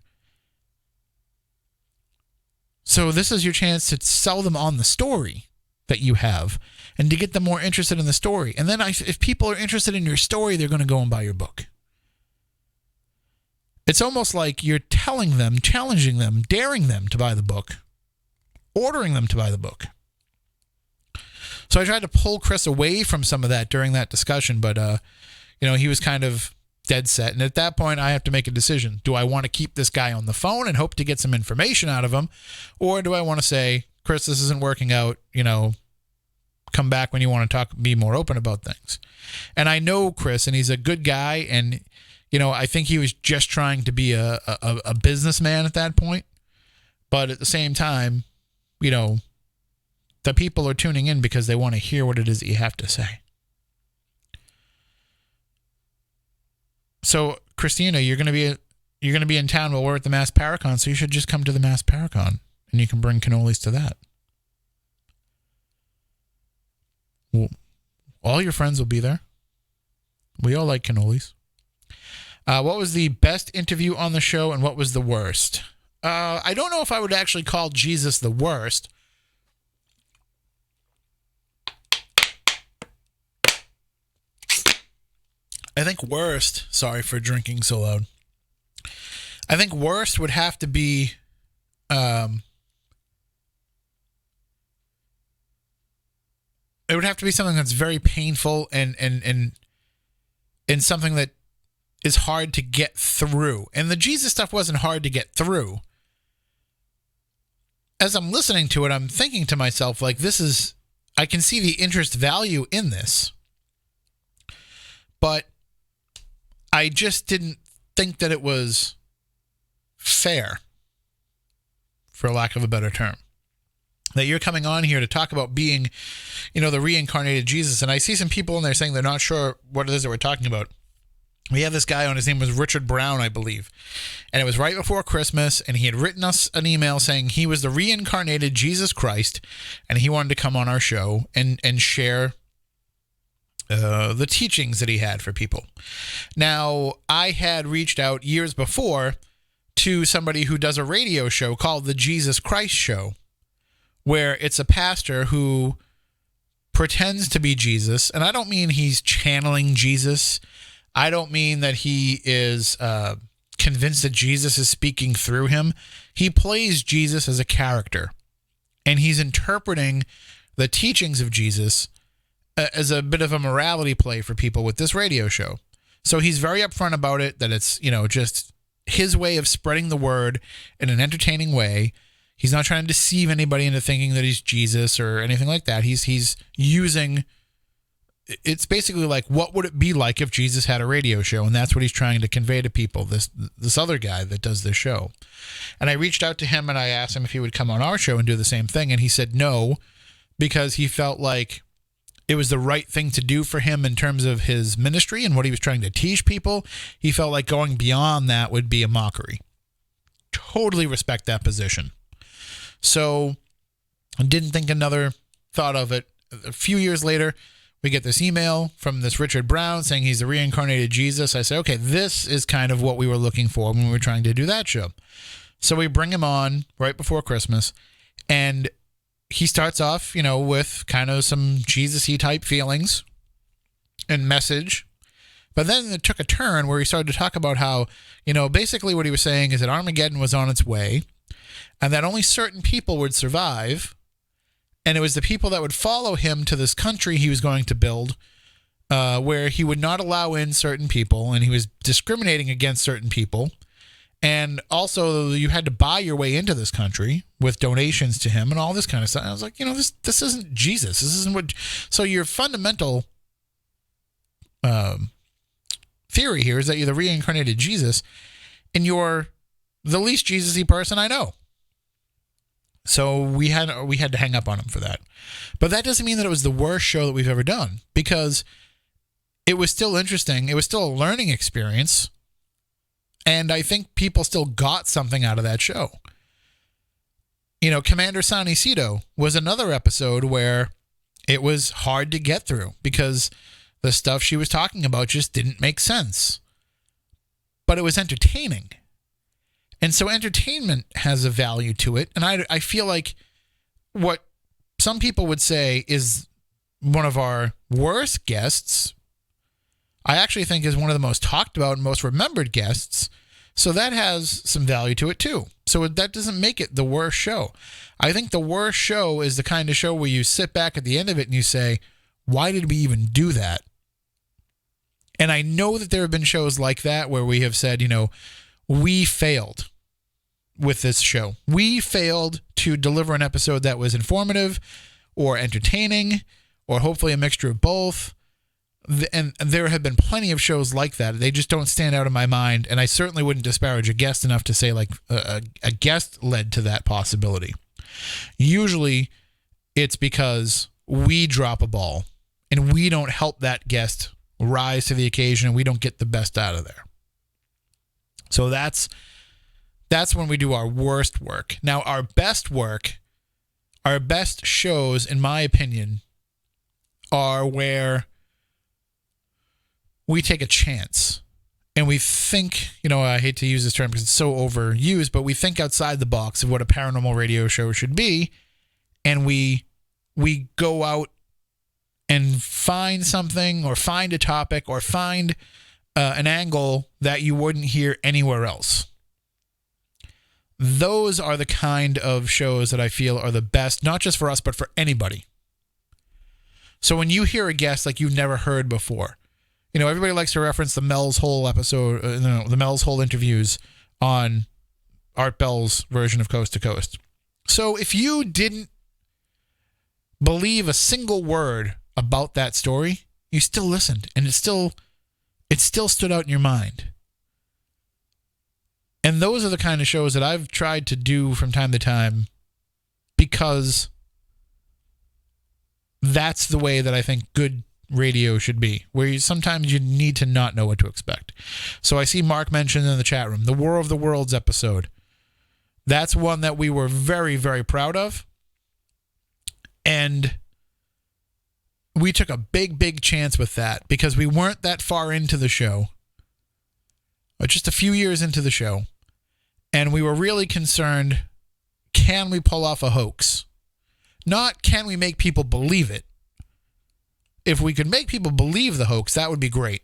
So this is your chance to sell them on the story that you have and to get them more interested in the story. And then if people are interested in your story, they're going to go and buy your book. It's almost like you're telling them, challenging them, daring them to buy the book, ordering them to buy the book. So I tried to pull Chris away from some of that during that discussion, but he was kind of dead set. And at that point, I have to make a decision. Do I want to keep this guy on the phone and hope to get some information out of him? Or do I want to say, Chris, this isn't working out, come back when you want to talk, be more open about things. And I know Chris, and he's a good guy, and, I think he was just trying to be a businessman at that point. But at the same time, the people are tuning in because they want to hear what it is that you have to say. So, Christina, you're going to be in town while we're at the Mass Paracon, so you should just come to the Mass Paracon, and you can bring cannolis to that. Well, all your friends will be there. We all like cannolis. What was the best interview on the show, and what was the worst? I don't know if I would actually call Jesus the worst. I think worst, sorry for drinking so loud. I think worst would have to be it would have to be something that's very painful and something that is hard to get through. And the Jesus stuff wasn't hard to get through. As I'm listening to it, I'm thinking to myself, like, I can see the interest value in this. But I just didn't think that it was fair, for lack of a better term. That you're coming on here to talk about being, the reincarnated Jesus. And I see some people in there saying they're not sure what it is that we're talking about. We have this guy on, his name was Richard Brown, I believe. And it was right before Christmas, and he had written us an email saying he was the reincarnated Jesus Christ, and he wanted to come on our show and share the teachings that he had for people. Now, I had reached out years before to somebody who does a radio show called The Jesus Christ Show, where it's a pastor who pretends to be Jesus. And I don't mean he's channeling Jesus. I don't mean that he is convinced that Jesus is speaking through him. He plays Jesus as a character, and he's interpreting the teachings of Jesus as a bit of a morality play for people with this radio show. So he's very upfront about it, that it's, just his way of spreading the word in an entertaining way. He's not trying to deceive anybody into thinking that he's Jesus or anything like that. He's using, it's basically like, what would it be like if Jesus had a radio show? And that's what he's trying to convey to people, this other guy that does this show. And I reached out to him and I asked him if he would come on our show and do the same thing. And he said no, because he felt like it was the right thing to do for him in terms of his ministry and what he was trying to teach people. He felt like going beyond that would be a mockery. Totally respect that position. So I didn't think another thought of it. A few years later, we get this email from this Richard Brown saying he's the reincarnated Jesus. I say, okay, this is kind of what we were looking for when we were trying to do that show. So we bring him on right before Christmas, and he starts off, with kind of some Jesus-y type feelings and message. But then it took a turn where he started to talk about how, basically what he was saying is that Armageddon was on its way and that only certain people would survive. And it was the people that would follow him to this country he was going to build, where he would not allow in certain people, and he was discriminating against certain people. And also, you had to buy your way into this country with donations to him and all this kind of stuff. I was like, this isn't Jesus. This isn't what. So your fundamental theory here is that you're the reincarnated Jesus, and you're the least Jesus-y person I know. So we had to hang up on him for that. But that doesn't mean that it was the worst show that we've ever done, because it was still interesting. It was still a learning experience. And I think people still got something out of that show. You know, Commander San Isidro was another episode where it was hard to get through because the stuff she was talking about just didn't make sense. But it was entertaining. And so entertainment has a value to it. And I feel like what some people would say is one of our worst guests, I actually think is one of the most talked about and most remembered guests. So that has some value to it too. So that doesn't make it the worst show. I think the worst show is the kind of show where you sit back at the end of it and you say, why did we even do that? And I know that there have been shows like that where we have said, you know, we failed with this show. We failed to deliver an episode that was informative or entertaining or hopefully a mixture of both. And there have been plenty of shows like that. They just don't stand out in my mind. And I certainly wouldn't disparage a guest enough to say like a guest led to that possibility. Usually it's because we drop a ball and we don't help that guest rise to the occasion and we don't get the best out of there. So that's when we do our worst work. Now, our best work, our best shows, in my opinion, are where we take a chance and we think, you know, I hate to use this term because it's so overused, but we think outside the box of what a paranormal radio show should be. And we go out and find something or find a topic or find an angle that you wouldn't hear anywhere else. Those are the kind of shows that I feel are the best, not just for us, but for anybody. So when you hear a guest like you've never heard before, you know, everybody likes to reference the Mel's Hole episode, the Mel's Hole interviews on Art Bell's version of Coast to Coast. So if you didn't believe a single word about that story, you still listened, and it still stood out in your mind. And those are the kind of shows that I've tried to do from time to time because that's the way that I think good radio should be, where sometimes you need to not know what to expect. So I see Mark mentioned in the chat room, the War of the Worlds episode. That's one that we were very, very proud of. And we took a big, big chance with that because we weren't that far into the show, but just a few years into the show. And we were really concerned, can we pull off a hoax? Not can we make people believe it? If we could make people believe the hoax, that would be great.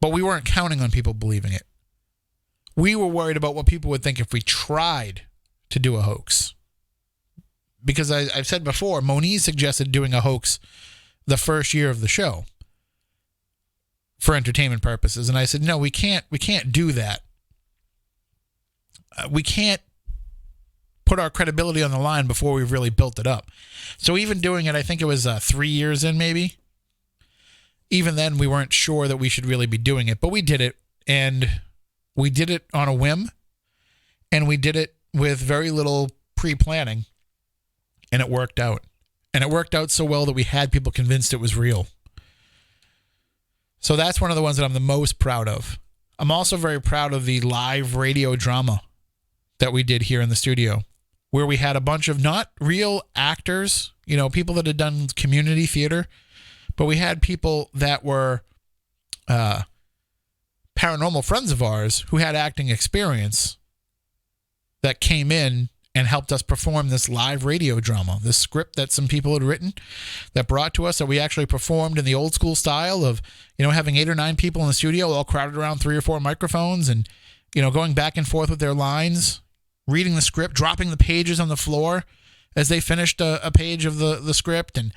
But we weren't counting on people believing it. We were worried about what people would think if we tried to do a hoax. Because I've said before, Moniz suggested doing a hoax the first year of the show for entertainment purposes. And I said, no, we can't do that. We can't put our credibility on the line before we've really built it up. So even doing it, I think it was 3 years in maybe. Even then, we weren't sure that we should really be doing it. But we did it, and we did it on a whim, and we did it with very little pre-planning, and it worked out. And it worked out so well that we had people convinced it was real. So that's one of the ones that I'm the most proud of. I'm also very proud of the live radio drama that we did here in the studio, where we had a bunch of not real actors, you know, people that had done community theater, but we had people that were paranormal friends of ours who had acting experience that came in and helped us perform this live radio drama, this script that some people had written that brought to us, that we actually performed in the old school style of, you know, having 8 or 9 people in the studio all crowded around 3 or 4 microphones and, you know, going back and forth with their lines, reading the script, dropping the pages on the floor as they finished a page of the script. And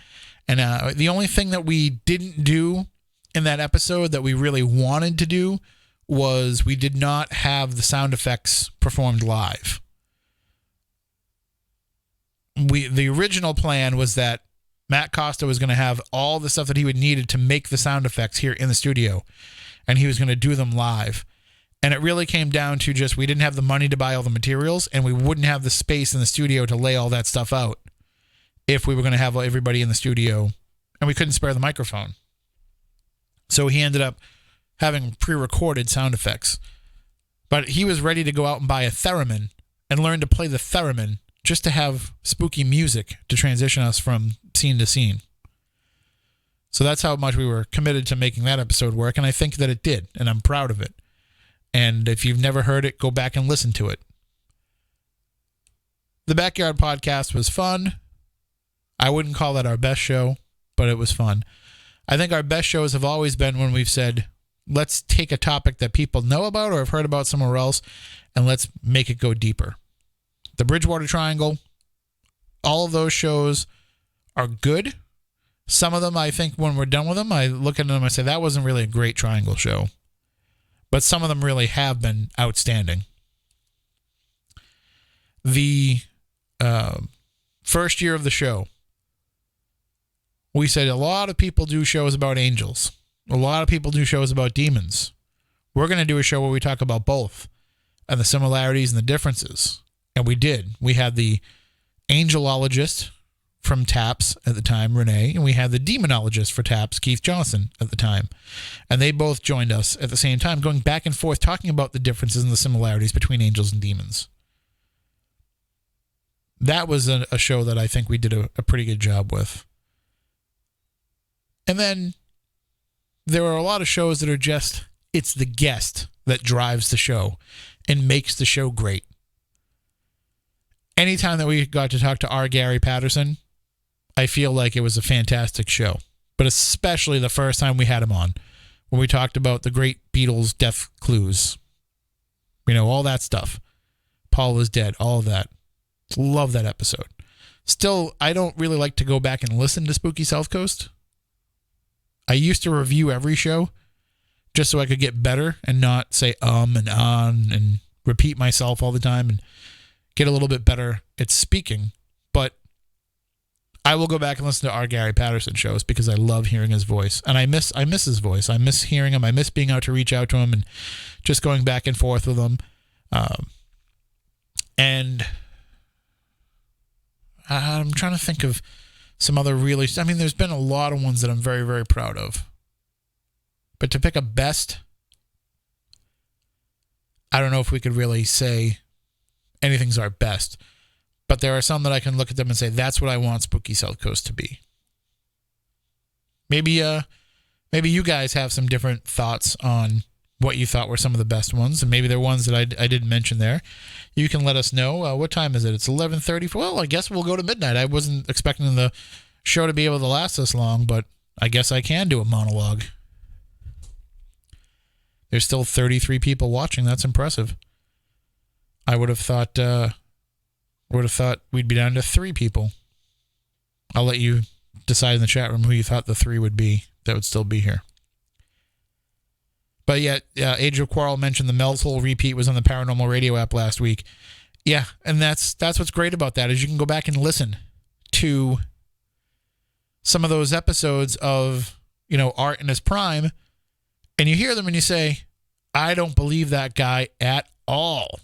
the only thing that we didn't do in that episode that we really wanted to do was we did not have the sound effects performed live. The original plan was that Matt Costa was going to have all the stuff that he would needed to make the sound effects here in the studio, and he was going to do them live. And it really came down to just we didn't have the money to buy all the materials, and we wouldn't have the space in the studio to lay all that stuff out if we were going to have everybody in the studio, and we couldn't spare the microphone. So he ended up having pre-recorded sound effects. But he was ready to go out and buy a theremin and learn to play the theremin just to have spooky music to transition us from scene to scene. So that's how much we were committed to making that episode work, and I think that it did, and I'm proud of it. And if you've never heard it, go back and listen to it. The Backyard Podcast was fun. I wouldn't call that our best show, but it was fun. I think our best shows have always been when we've said, let's take a topic that people know about or have heard about somewhere else, and let's make it go deeper. The Bridgewater Triangle, all of those shows are good. Some of them, I think, when we're done with them, I look at them and I say, that wasn't really a great Triangle show. But some of them really have been outstanding. The first year of the show, we said a lot of people do shows about angels. A lot of people do shows about demons. We're going to do a show where we talk about both and the similarities and the differences. And we did. We had the angelologist from TAPS at the time, Renee, and we had the demonologist for TAPS, Keith Johnson, at the time. And they both joined us at the same time, going back and forth, talking about the differences and the similarities between angels and demons. That was a show that I think we did a pretty good job with. And then there are a lot of shows that are just, it's the guest that drives the show and makes the show great. Anytime that we got to talk to R. Gary Patterson, I feel like it was a fantastic show. But especially the first time we had him on, when we talked about the great Beatles death clues. You know, all that stuff. Paul is dead, all of that. Love that episode. Still, I don't really like to go back and listen to Spooky South Coast. I used to review every show just so I could get better and not say and on and repeat myself all the time and get a little bit better at speaking. But I will go back and listen to our Gary Patterson shows because I love hearing his voice. And I miss his voice. I miss hearing him. I miss being able to reach out to him and just going back and forth with him. And I'm trying to think of some other really... I mean, there's been a lot of ones that I'm very, very proud of. But to pick a best, I don't know if we could really say anything's our best. But there are some that I can look at them and say, that's what I want Spooky South Coast to be. Maybe you guys have some different thoughts on what you thought were some of the best ones, and maybe they're ones that I didn't mention there. You can let us know. What time is it? It's 11:30. Well, I guess we'll go to midnight. I wasn't expecting the show to be able to last this long, but I guess I can do a monologue. There's still 33 people watching. That's impressive. I would have thought we'd be down to 3 people. I'll let you decide in the chat room who you thought the 3 would be that would still be here. But yet, Age of Quarrel mentioned the Mel's Hole repeat was on the Paranormal Radio app last week. Yeah, and that's what's great about that is you can go back and listen to some of those episodes of, you know, Art in his prime, and you hear them and you say, I don't believe that guy at all.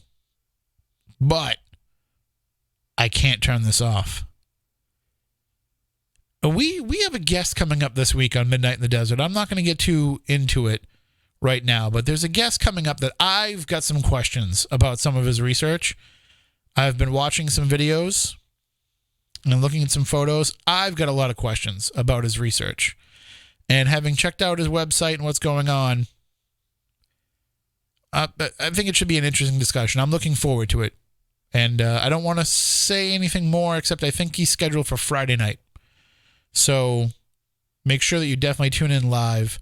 But I can't turn this off. We have a guest coming up this week on Midnight in the Desert. I'm not going to get too into it right now, but there's a guest coming up that I've got some questions about some of his research. I've been watching some videos and looking at some photos. I've got a lot of questions about his research. And having checked out his website and what's going on, I think it should be an interesting discussion. I'm looking forward to it. And I don't want to say anything more, except I think he's scheduled for Friday night. So make sure that you definitely tune in live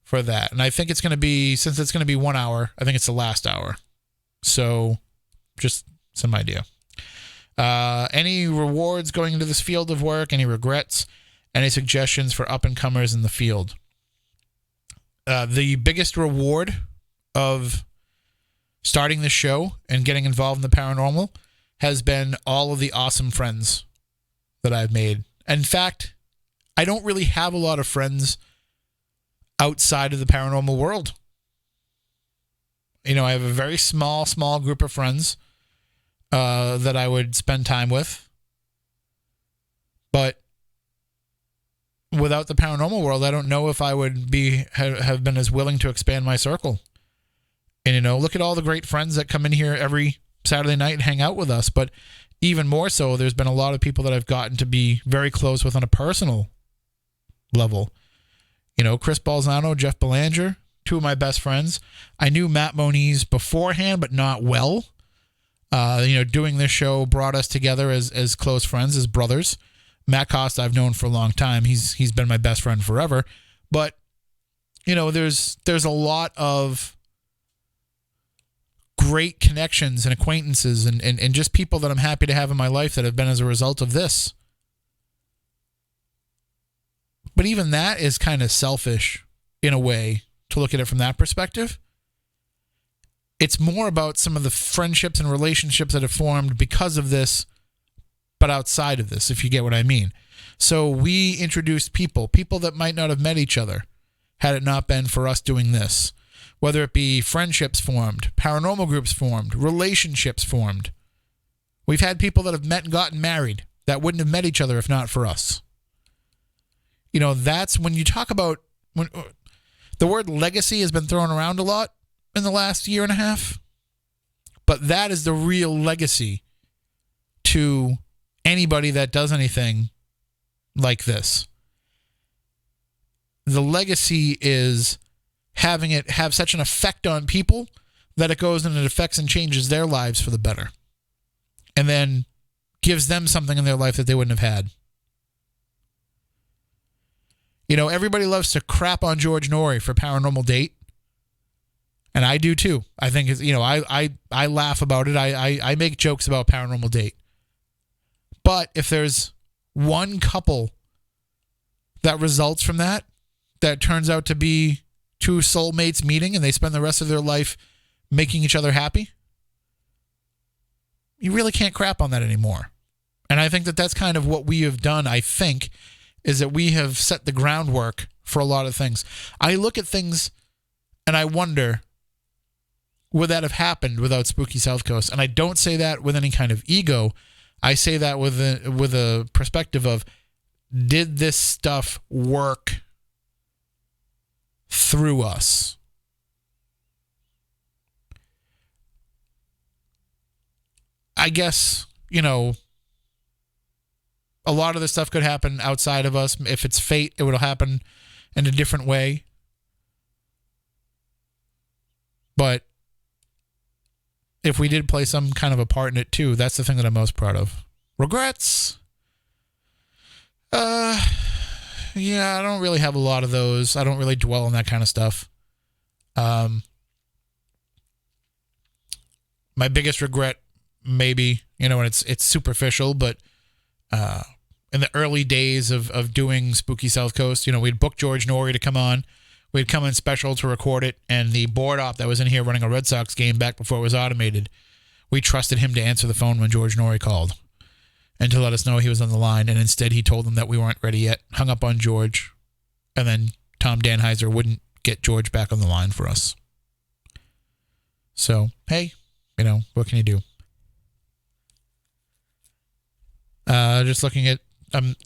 for that. And I think it's going to be, since it's going to be 1 hour, I think it's the last hour. So just some idea. Any rewards going into this field of work? Any regrets? Any suggestions for up-and-comers in the field? The biggest reward of starting the show and getting involved in the paranormal has been all of the awesome friends that I've made. In fact, I don't really have a lot of friends outside of the paranormal world. You know, I have a very small group of friends that I would spend time with. But without the paranormal world, I don't know if I would have been as willing to expand my circle. And, look at all the great friends that come in here every Saturday night and hang out with us. But even more so, there's been a lot of people that I've gotten to be very close with on a personal level. Chris Balzano, Jeff Belanger, two of my best friends. I knew Matt Moniz beforehand, but not well. Doing this show brought us together as close friends, as brothers. Matt Costa I've known for a long time. He's been my best friend forever. But, there's a lot of great connections and acquaintances and just people that I'm happy to have in my life that have been as a result of this. But even that is kind of selfish in a way to look at it from that perspective. It's more about some of the friendships and relationships that have formed because of this, but outside of this, if you get what I mean. So we introduced people that might not have met each other had it not been for us doing this. Whether it be friendships formed, paranormal groups formed, relationships formed. We've had people that have met and gotten married that wouldn't have met each other if not for us. That's when you talk about, when the word legacy has been thrown around a lot in the last year and a half. But that is the real legacy to anybody that does anything like this. The legacy is having it have such an effect on people that it goes and it affects and changes their lives for the better. And then gives them something in their life that they wouldn't have had. Everybody loves to crap on George Norrie for Paranormal Date. And I do too. I think, I laugh about it. I make jokes about Paranormal Date. But if there's one couple that results from that turns out to be two soulmates meeting and they spend the rest of their life making each other happy, you really can't crap on that anymore. And I think that that's kind of what we have done, I think, is that we have set the groundwork for a lot of things. I look at things and I wonder, would that have happened without Spooky South Coast? And I don't say that with any kind of ego. I say that with a perspective of, did this stuff work through us? I guess, a lot of this stuff could happen outside of us. If it's fate, it will happen in a different way. But if we did play some kind of a part in it too, that's the thing that I'm most proud of. Regrets? Yeah, I don't really have a lot of those. I don't really dwell on that kind of stuff. My biggest regret, maybe, and it's superficial, but in the early days of doing Spooky South Coast, we'd book George Norrie to come on. We'd come in special to record it, and the board op that was in here running a Red Sox game back before it was automated, we trusted him to answer the phone when George Norrie called and to let us know he was on the line, and instead he told them that we weren't ready yet, hung up on George, and then Tom Danheiser wouldn't get George back on the line for us. So, hey, what can you do? Just looking at,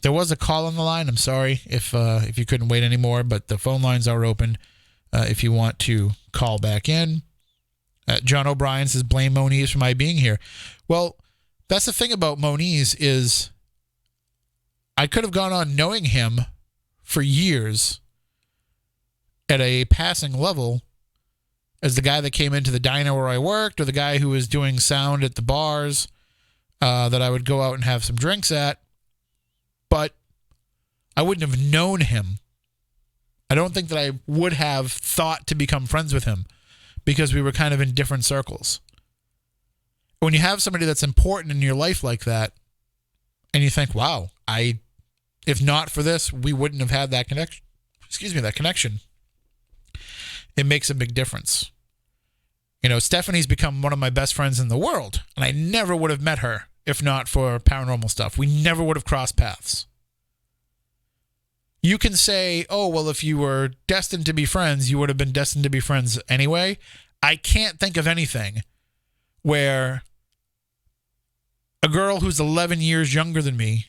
there was a call on the line. I'm sorry if you couldn't wait anymore, but the phone lines are open if you want to call back in. John O'Brien says, blame Moniz for my being here. Well, that's the thing about Moniz is I could have gone on knowing him for years at a passing level as the guy that came into the diner where I worked, or the guy who was doing sound at the bars that I would go out and have some drinks at. But I wouldn't have known him. I don't think that I would have thought to become friends with him because we were kind of in different circles. When you have somebody that's important in your life like that, and you think, wow, if not for this, we wouldn't have had that connection. That connection. It makes a big difference. Stephanie's become one of my best friends in the world, and I never would have met her if not for paranormal stuff. We never would have crossed paths. You can say, oh, well, if you were destined to be friends, you would have been destined to be friends anyway. I can't think of anything where a girl who's 11 years younger than me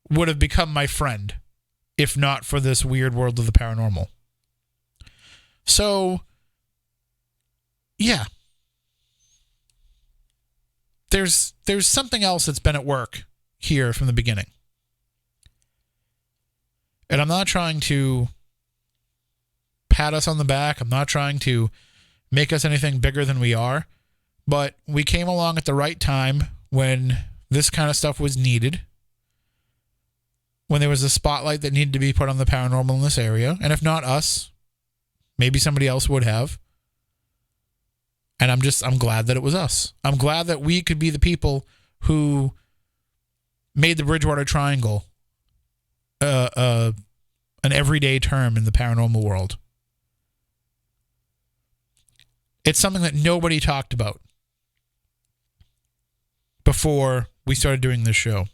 would have become my friend if not for this weird world of the paranormal. So, yeah. There's something else that's been at work here from the beginning. And I'm not trying to pat us on the back. I'm not trying to make us anything bigger than we are. But we came along at the right time when this kind of stuff was needed. When there was a spotlight that needed to be put on the paranormal in this area. And if not us, maybe somebody else would have. And I'm glad that it was us. I'm glad that we could be the people who made the Bridgewater Triangle an everyday term in the paranormal world. It's something that nobody talked about before we started doing this show.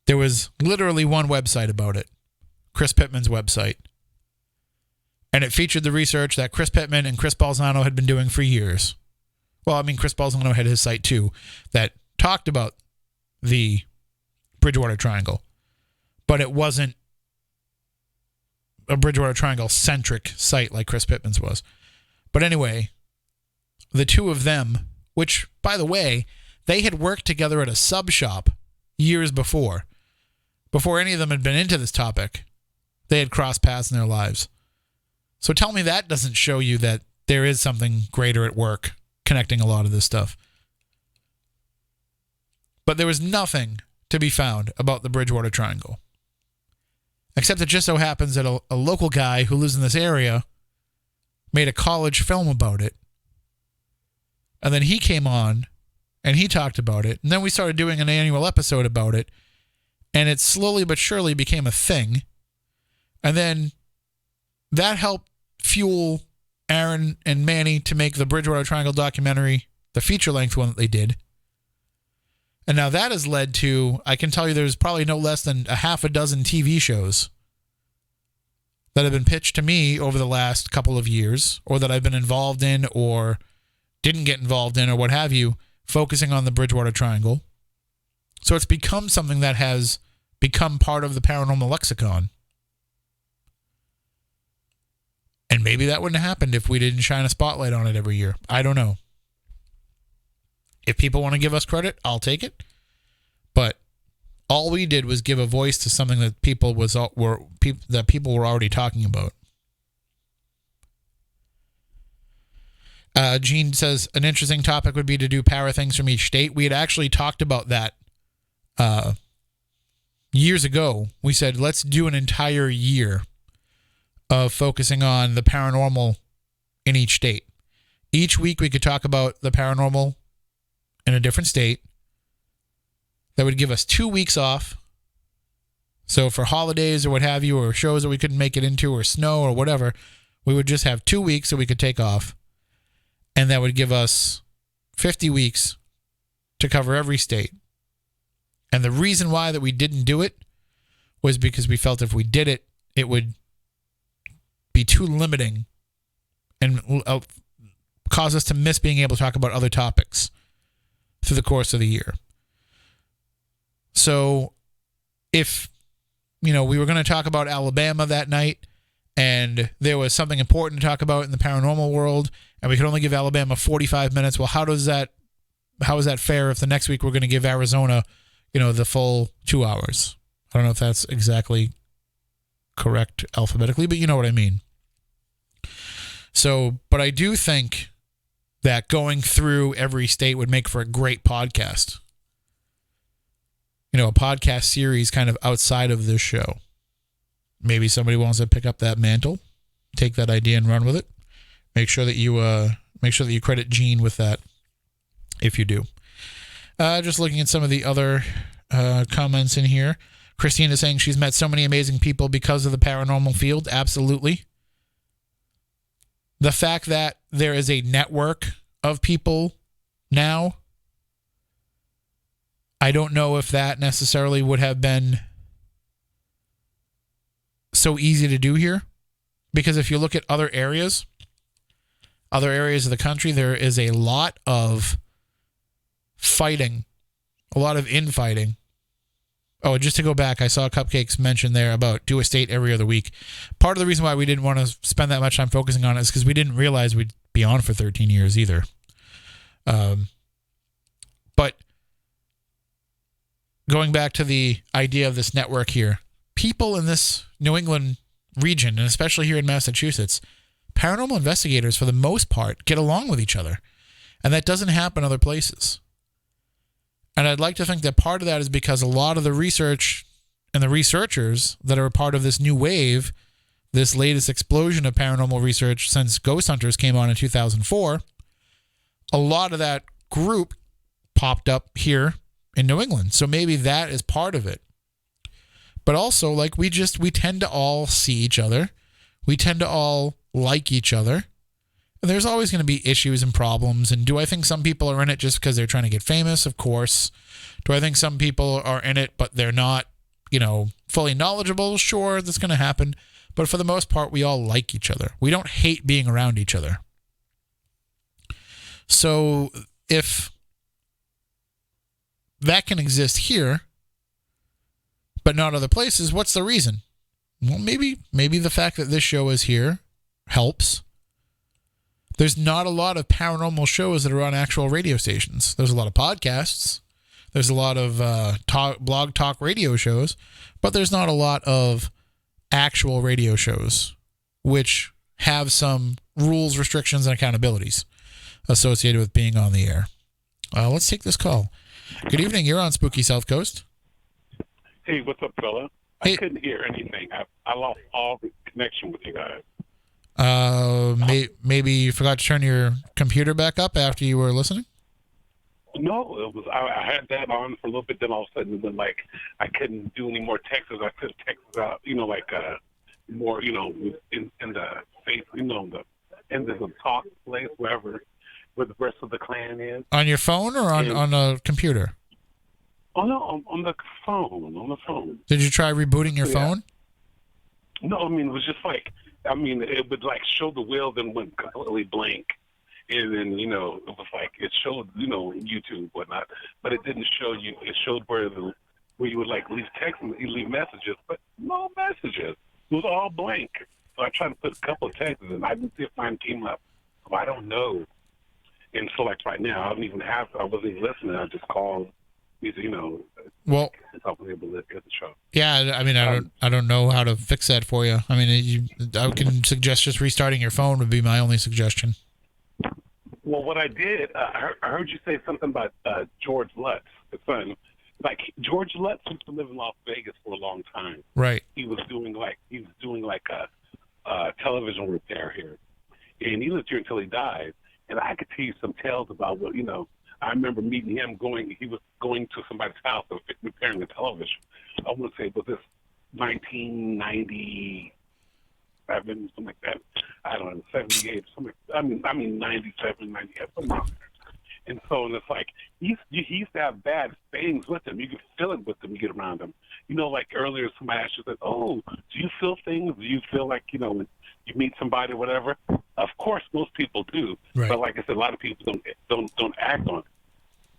There was literally one website about it, Chris Pittman's website. And it featured the research that Chris Pittman and Chris Balzano had been doing for years. Well, I mean, Chris Balzano had his site too that talked about the Bridgewater Triangle. But it wasn't a Bridgewater Triangle-centric site like Chris Pittman's was. But anyway, the two of them, which, by the way, they had worked together at a sub shop years before any of them had been into this topic. They had crossed paths in their lives. So tell me that doesn't show you that there is something greater at work connecting a lot of this stuff. But there was nothing to be found about the Bridgewater Triangle. Except it just so happens that a local guy who lives in this area made a college film about it. And then he came on and he talked about it. And then we started doing an annual episode about it. And it slowly but surely became a thing. And then that helped fuel Aaron and Manny to make the Bridgewater Triangle documentary, the feature-length one that they did. And now that has led to, I can tell you there's probably no less than a half a dozen TV shows that have been pitched to me over the last couple of years, or that I've been involved in or didn't get involved in or what have you, focusing on the Bridgewater Triangle. So it's become something that has become part of the paranormal lexicon. And maybe that wouldn't have happened if we didn't shine a spotlight on it every year. I don't know. If people want to give us credit, I'll take it. But all we did was give a voice to something that people were already talking about. Gene says an interesting topic would be to do para things from each state. We had actually talked about that years ago. We said let's do an entire year of focusing on the paranormal in each state. Each week we could talk about the paranormal in a different state. That would give us 2 weeks off. So for holidays or what have you, or shows that we couldn't make it into, or snow or whatever, we would just have 2 weeks that we could take off. And that would give us 50 weeks to cover every state. And the reason why that we didn't do it was because we felt if we did it, it would be too limiting and cause us to miss being able to talk about other topics through the course of the year. So if, we were going to talk about Alabama that night and there was something important to talk about in the paranormal world and we could only give Alabama 45 minutes, well, how is that fair if the next week we're going to give Arizona, the full 2 hours? I don't know if that's exactly correct alphabetically, but you know what I mean. So, but I do think that going through every state would make for a great podcast. A podcast series kind of outside of this show. Maybe somebody wants to pick up that mantle, take that idea and run with it. Make sure that you credit Gene with that if you do. Just looking at some of the other comments in here. Christine is saying she's met so many amazing people because of the paranormal field. Absolutely. The fact that there is a network of people now, I don't know if that necessarily would have been so easy to do here. Because if you look at other areas of the country, there is a lot of fighting, a lot of infighting Oh, just to go back, I saw Cupcakes mention there about do a state every other week. Part of the reason why we didn't want to spend that much time focusing on it is because we didn't realize we'd be on for 13 years either. But going back to the idea of this network here, people in this New England region, and especially here in Massachusetts, paranormal investigators, for the most part, get along with each other. And that doesn't happen other places. And I'd like to think that part of that is because a lot of the research and the researchers that are a part of this new wave, this latest explosion of paranormal research since Ghost Hunters came on in 2004, a lot of that group popped up here in New England. So maybe that is part of it. But also, like, we tend to all see each other. We tend to all like each other. And there's always going to be issues and problems. And do I think some people are in it just because they're trying to get famous? Of course. Do I think some people are in it, but they're not, fully knowledgeable? Sure, that's going to happen. But for the most part, we all like each other. We don't hate being around each other. So if that can exist here, but not other places, what's the reason? Well, maybe the fact that this show is here helps. There's not a lot of paranormal shows that are on actual radio stations. There's a lot of podcasts. There's a lot of blog talk radio shows, but there's not a lot of actual radio shows which have some rules, restrictions, and accountabilities associated with being on the air. Let's take this call. Good evening. You're on Spooky South Coast. Hey, what's up, fella? Hey. I couldn't hear anything. I lost all the connection with you guys. Maybe you forgot to turn your computer back up after you were listening? No, it was. I had that on for a little bit. Then all of a sudden, when I couldn't do any more texts. I couldn't text out. More. In the face. The end of the talk place, where the rest of the clan is. On your phone or on a computer? Oh no, on the phone. On the phone. Did you try rebooting your phone? No, I mean it was just it would show the wheel, then went completely blank. And then, it was it showed, YouTube, whatnot, but it didn't show you. It showed where you would leave text and leave messages, but no messages. It was all blank. So I tried to put a couple of texts and I didn't see if mine came up. So I don't know. And so right now, I wasn't even listening. I just called, well, I was able to get the show. Yeah, I mean, I don't know how to fix that for you. I mean, I can suggest just restarting your phone would be my only suggestion. Well, what I did, I heard you say something about George Lutz, the son. George Lutz used to live in Las Vegas for a long time. Right. He was doing a television repair here, and he lived here until he died. And I could tell you some tales about what I remember meeting him he was going to somebody's house and repairing a television. I want to say, was this 1990? something like that. I don't know, 78, something. I mean, 97, 98, something like that. And so it's he used to have bad things with him. You could feel it with him. You get around him. Earlier somebody asked you, "Oh, do you feel things? Do you feel when you meet somebody or whatever?" Of course, most people do. Right. But like I said, a lot of people don't act on it.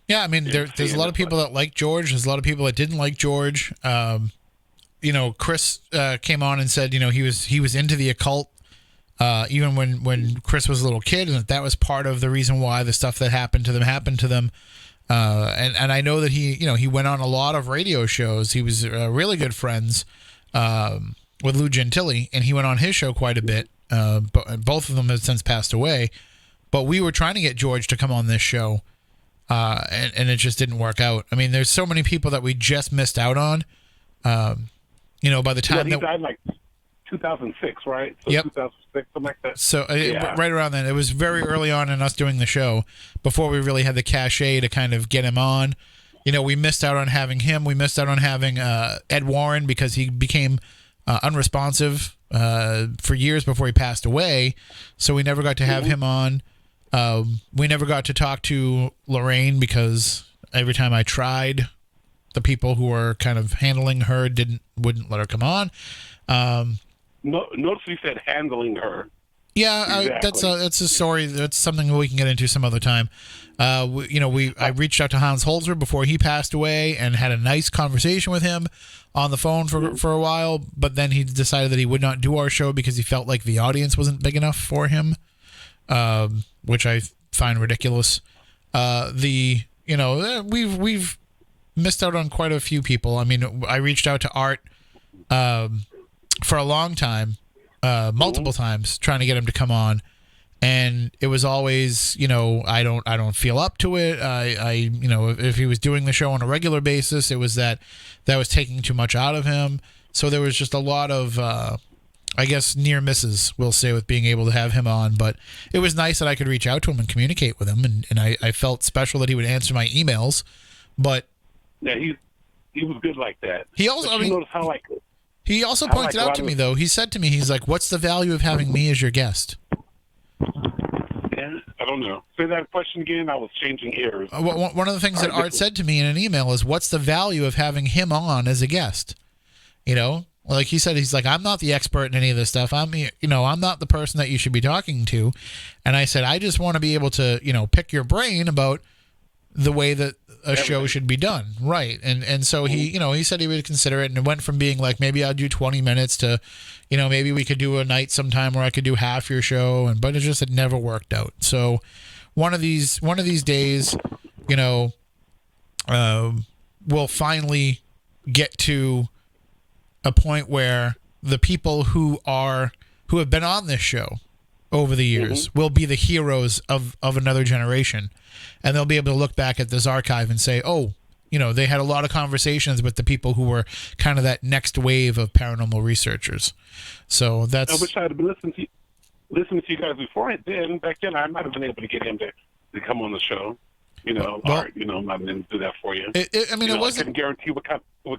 Yeah, I mean, there's a lot of people that like George. There's a lot of people that didn't like George. Chris came on and said, he was into the occult even when Chris was a little kid, and that was part of the reason why the stuff that happened to them. And I know that he went on a lot of radio shows. He was really good friends with Lou Gentili, and he went on his show quite a bit. But both of them have since passed away. But we were trying to get George to come on this show, and it just didn't work out. I mean, there's so many people that we just missed out on. By the time he died 2006, right? So yep. 2006, something like that. So right around then, it was very early on in us doing the show before we really had the cachet to kind of get him on. We missed out on having him. We missed out on having Ed Warren because he became unresponsive for years before he passed away. So we never got to have him on. We never got to talk to Lorraine because every time I tried, the people who were kind of handling her wouldn't let her come on. Notice you said handling her. Yeah, Exactly. that's a story. That's something we can get into some other time. I reached out to Hans Holzer before he passed away and had a nice conversation with him on the phone for a while. But then he decided that he would not do our show because he felt like the audience wasn't big enough for him, which I find ridiculous. We've missed out on quite a few people. I mean, I reached out to Art for a long time. Multiple times trying to get him to come on, and it was always, I don't feel up to it. If he was doing the show on a regular basis, it was that was taking too much out of him. So there was just a lot of, I guess, near misses, we'll say, with being able to have him on. But it was nice that I could reach out to him and communicate with him, and I felt special that he would answer my emails. But yeah, he was good like that. he also, But you notice how he also pointed out to me, though, he said to me, he's like, what's the value of having me as your guest? Yeah, I don't know. Say that question again. I was changing ears. One of the things that Art said to me in an email is, what's the value of having him on as a guest? Like he said, he's like, I'm not the expert in any of this stuff. I'm not the person that you should be talking to. And I said, I just want to be able to, pick your brain about the way that a show should be done, right? And so he said he would consider it, and it went from being like, maybe I'll do 20 minutes to, maybe we could do a night sometime where I could do half your show, but it never worked out. So one of these days, we'll finally get to a point where the people who have been on this show over the years will be the heroes of another generation. And they'll be able to look back at this archive and say, oh, they had a lot of conversations with the people who were kind of that next wave of paranormal researchers. So that's... I wish I had been listening to you guys before. Back then, I might have been able to get him to come on the show. Art, I'm not going to do that for you. It wasn't... I couldn't guarantee what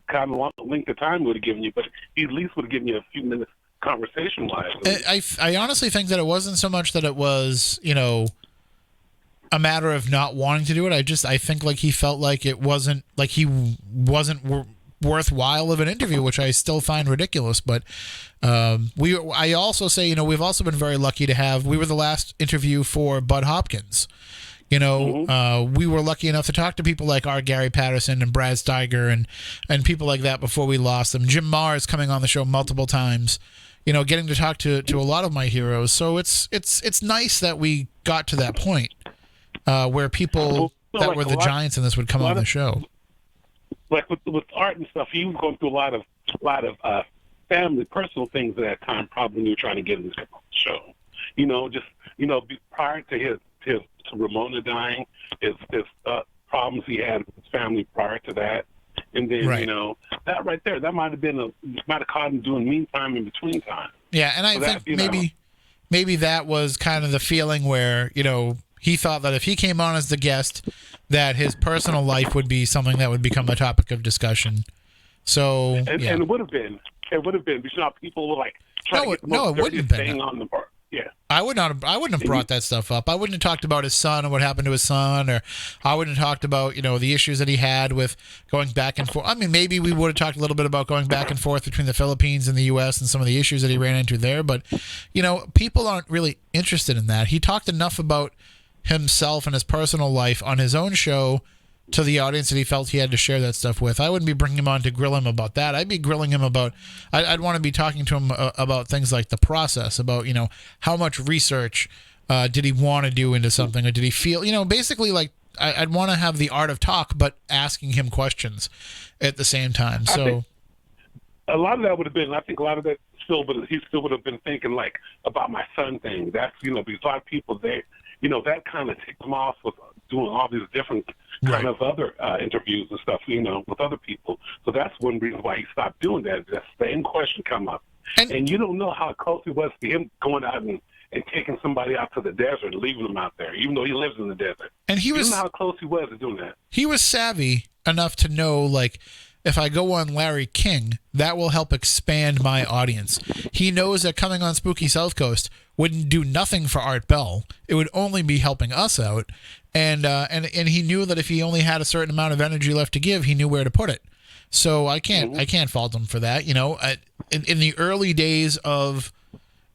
kind of length of time it would have given you, but he at least would have given you a few minutes conversation-wise. I honestly think that it wasn't so much that it was, a matter of not wanting to do it. I think like he felt like it wasn't, like he wasn't worthwhile of an interview, which I still find ridiculous. But I also say, we've also been very lucky to have, we were the last interview for Bud Hopkins. We were lucky enough to talk to people like our Gary Patterson and Brad Steiger and people like that before we lost them. Jim Marr is coming on the show multiple times, getting to talk to a lot of my heroes. So it's nice that we got to that point where people that were the giants in this would come on the show. Like with Art and stuff, he was going through a lot of family, personal things at that time, probably when you were trying to get him to show. Prior to his Ramona dying, his problems he had with his family prior to that, and then that right there, that might have caught him doing meantime in between time. Yeah, and I think maybe that was kind of the feeling where he thought that if he came on as the guest, that his personal life would be something that would become a topic of discussion. So and it would have been because people were like trying to get the most dirtiest thing on the part. Yeah. I wouldn't have brought that stuff up. I wouldn't have talked about his son and what happened to his son, or I wouldn't have talked about, the issues that he had with going back and forth. I mean, maybe we would have talked a little bit about going back and forth between the Philippines and the U.S. and some of the issues that he ran into there. But, people aren't really interested in that. He talked enough about himself and his personal life on his own show to the audience that he felt he had to share that stuff with. I wouldn't be bringing him on to grill him about that. I'd be grilling him about, I'd want to be talking to him about things like the process, about, how much research did he want to do into something, or did he feel, basically like I'd want to have the art of talk, but asking him questions at the same time. So a lot of that would have been, I think a lot of that he still would have been thinking like about my son thing. That's, because a lot of people that kind of ticked him off with doing all these different kind of other interviews and stuff, with other people. So that's one reason why he stopped doing that. That same question come up. And you don't know how close it was to him going out and taking somebody out to the desert and leaving them out there, even though he lives in the desert. And you don't know how close he was to doing that. He was savvy enough to know, like, if I go on Larry King, that will help expand my audience. He knows that coming on Spooky South Coast wouldn't do nothing for Art Bell. It would only be helping us out. And he knew that if he only had a certain amount of energy left to give, he knew where to put it. So I can't fault him for that. In the early days of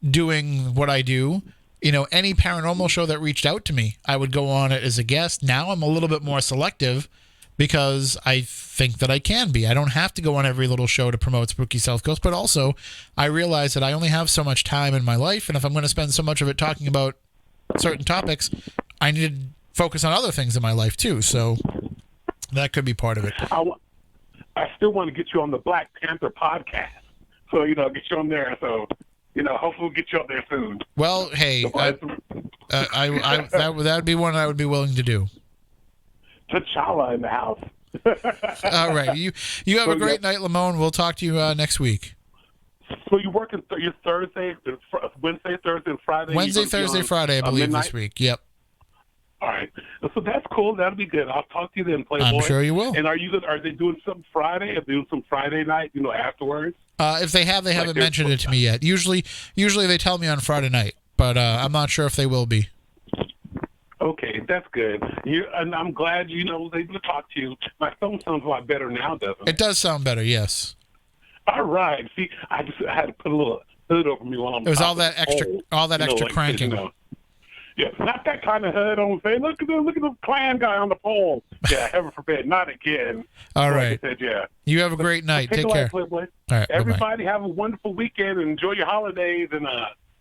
doing what I do, any paranormal show that reached out to me, I would go on it as a guest. Now I'm a little bit more selective because I think that I can be. I don't have to go on every little show to promote Spooky South Coast, but also I realize that I only have so much time in my life, and if I'm going to spend so much of it talking about certain topics, I need to focus on other things in my life too. So that could be part of it. I still want to get you on the Black Panther podcast. So, get you on there. So, hopefully we'll get you up there soon. Well, hey, that would be one I would be willing to do. T'Challa in the house. All right. You have a great night, Lamone. We'll talk to you next week. So you're working your Thursday, Wednesday, Thursday, and Friday? Wednesday, Thursday, Friday, I believe, midnight? this week. Yep. All right. So that's cool. That'll be good. I'll talk to you then, Playboy. I'm sure you will. And are they doing something Friday? Are they doing some Friday night, afterwards? If they have, they haven't mentioned it to me yet. Usually they tell me on Friday night, but I'm not sure if they will be. Okay, that's good. And I'm glad they able to talk to you. My phone sounds a lot better now, doesn't it? It does sound better, yes. All right. See, I had to put a little hood over me while I'm. It was all that extra cranking. Yeah, not that kind of hood on. Say, look at the Klan guy on the pole. Yeah, heaven forbid, not again. All right. I said, yeah. You have a great night. Take care. Playboy. All right. Everybody bye-bye. have a wonderful weekend and enjoy your holidays. And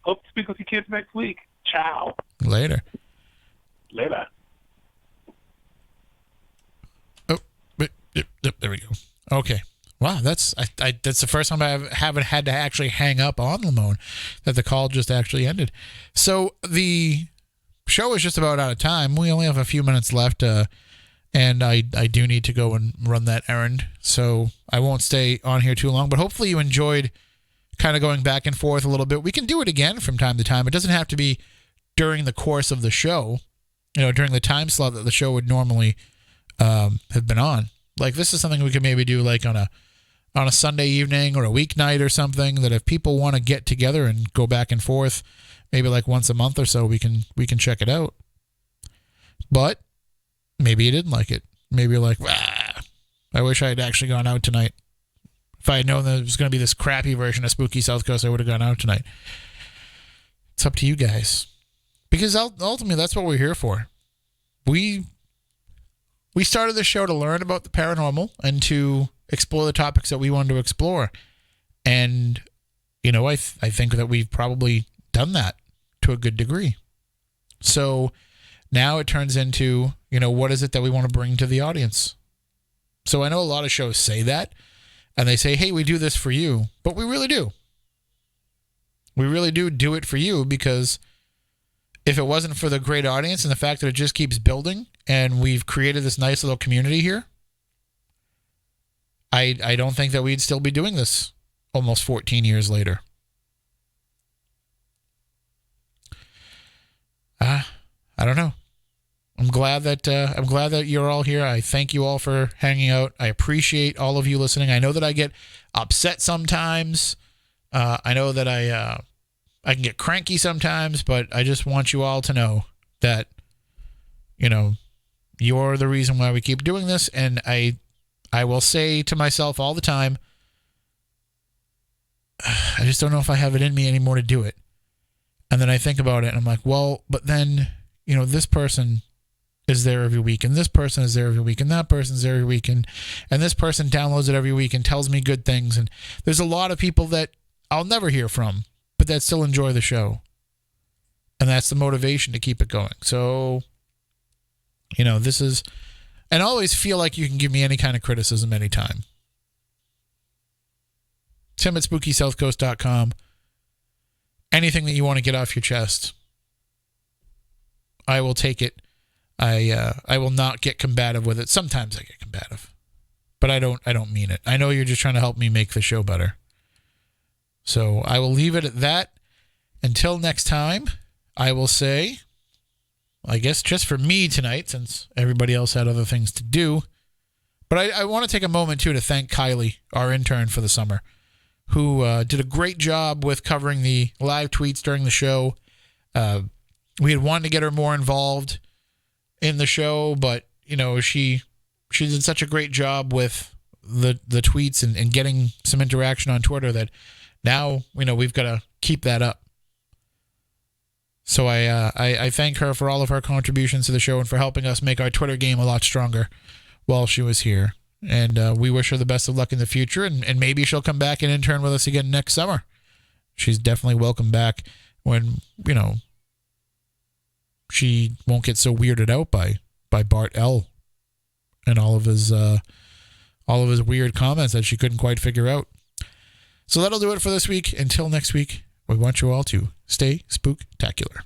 hope to speak with your kids next week. Ciao. Later. Oh, there we go. Okay. Wow, that's the first time I haven't had to actually hang up on Lamone, that the call just actually ended. So the show is just about out of time. We only have a few minutes left, and I do need to go and run that errand. So I won't stay on here too long, but hopefully you enjoyed kind of going back and forth a little bit. We can do it again from time to time. It doesn't have to be during the course of the show, during the time slot that the show would normally have been on. Like, this is something we could maybe do like on a Sunday evening or a weeknight or something, that if people want to get together and go back and forth, maybe like once a month or so, we can check it out. But maybe you didn't like it. Maybe you're like, I wish I had actually gone out tonight. If I had known that it was going to be this crappy version of Spooky South Coast, I would have gone out tonight. It's up to you guys. Because ultimately, that's what we're here for. We started the show to learn about the paranormal and to explore the topics that we wanted to explore. And, I think that we've probably done that to a good degree. So now it turns into, what is it that we want to bring to the audience? So I know a lot of shows say that, and they say, hey, we do this for you. But we really do. We really do it for you, because if it wasn't for the great audience and the fact that it just keeps building and we've created this nice little community here, I don't think that we'd still be doing this almost 14 years later. I don't know. I'm glad that you're all here. I thank you all for hanging out. I appreciate all of you listening. I know that I get upset sometimes. I know that I can get cranky sometimes, but I just want you all to know that, you're the reason why we keep doing this. And I will say to myself all the time, I just don't know if I have it in me anymore to do it. And then I think about it and I'm like, well, but then, this person is there every week, and this person is there every week, and that person's there every week, and this person downloads it every week and tells me good things. And there's a lot of people that I'll never hear from, but that still enjoy the show. And that's the motivation to keep it going. So, this is, and always feel like you can give me any kind of criticism anytime. Tim at SpookySouthCoast.com. Anything that you want to get off your chest, I will take it. I will not get combative with it. Sometimes I get combative, but I don't mean it. I know you're just trying to help me make the show better. So I will leave it at that. Until next time, I will say, I guess just for me tonight, since everybody else had other things to do, but I want to take a moment too to thank Kylie, our intern for the summer, who did a great job with covering the live tweets during the show. We had wanted to get her more involved in the show, but she did such a great job with the tweets and getting some interaction on Twitter that now we've got to keep that up. So I thank her for all of her contributions to the show and for helping us make our Twitter game a lot stronger while she was here. And we wish her the best of luck in the future, and maybe she'll come back and intern with us again next summer. She's definitely welcome back when, she won't get so weirded out by Bart L. and all of his weird comments that she couldn't quite figure out. So that'll do it for this week. Until next week, we want you all to stay spooktacular.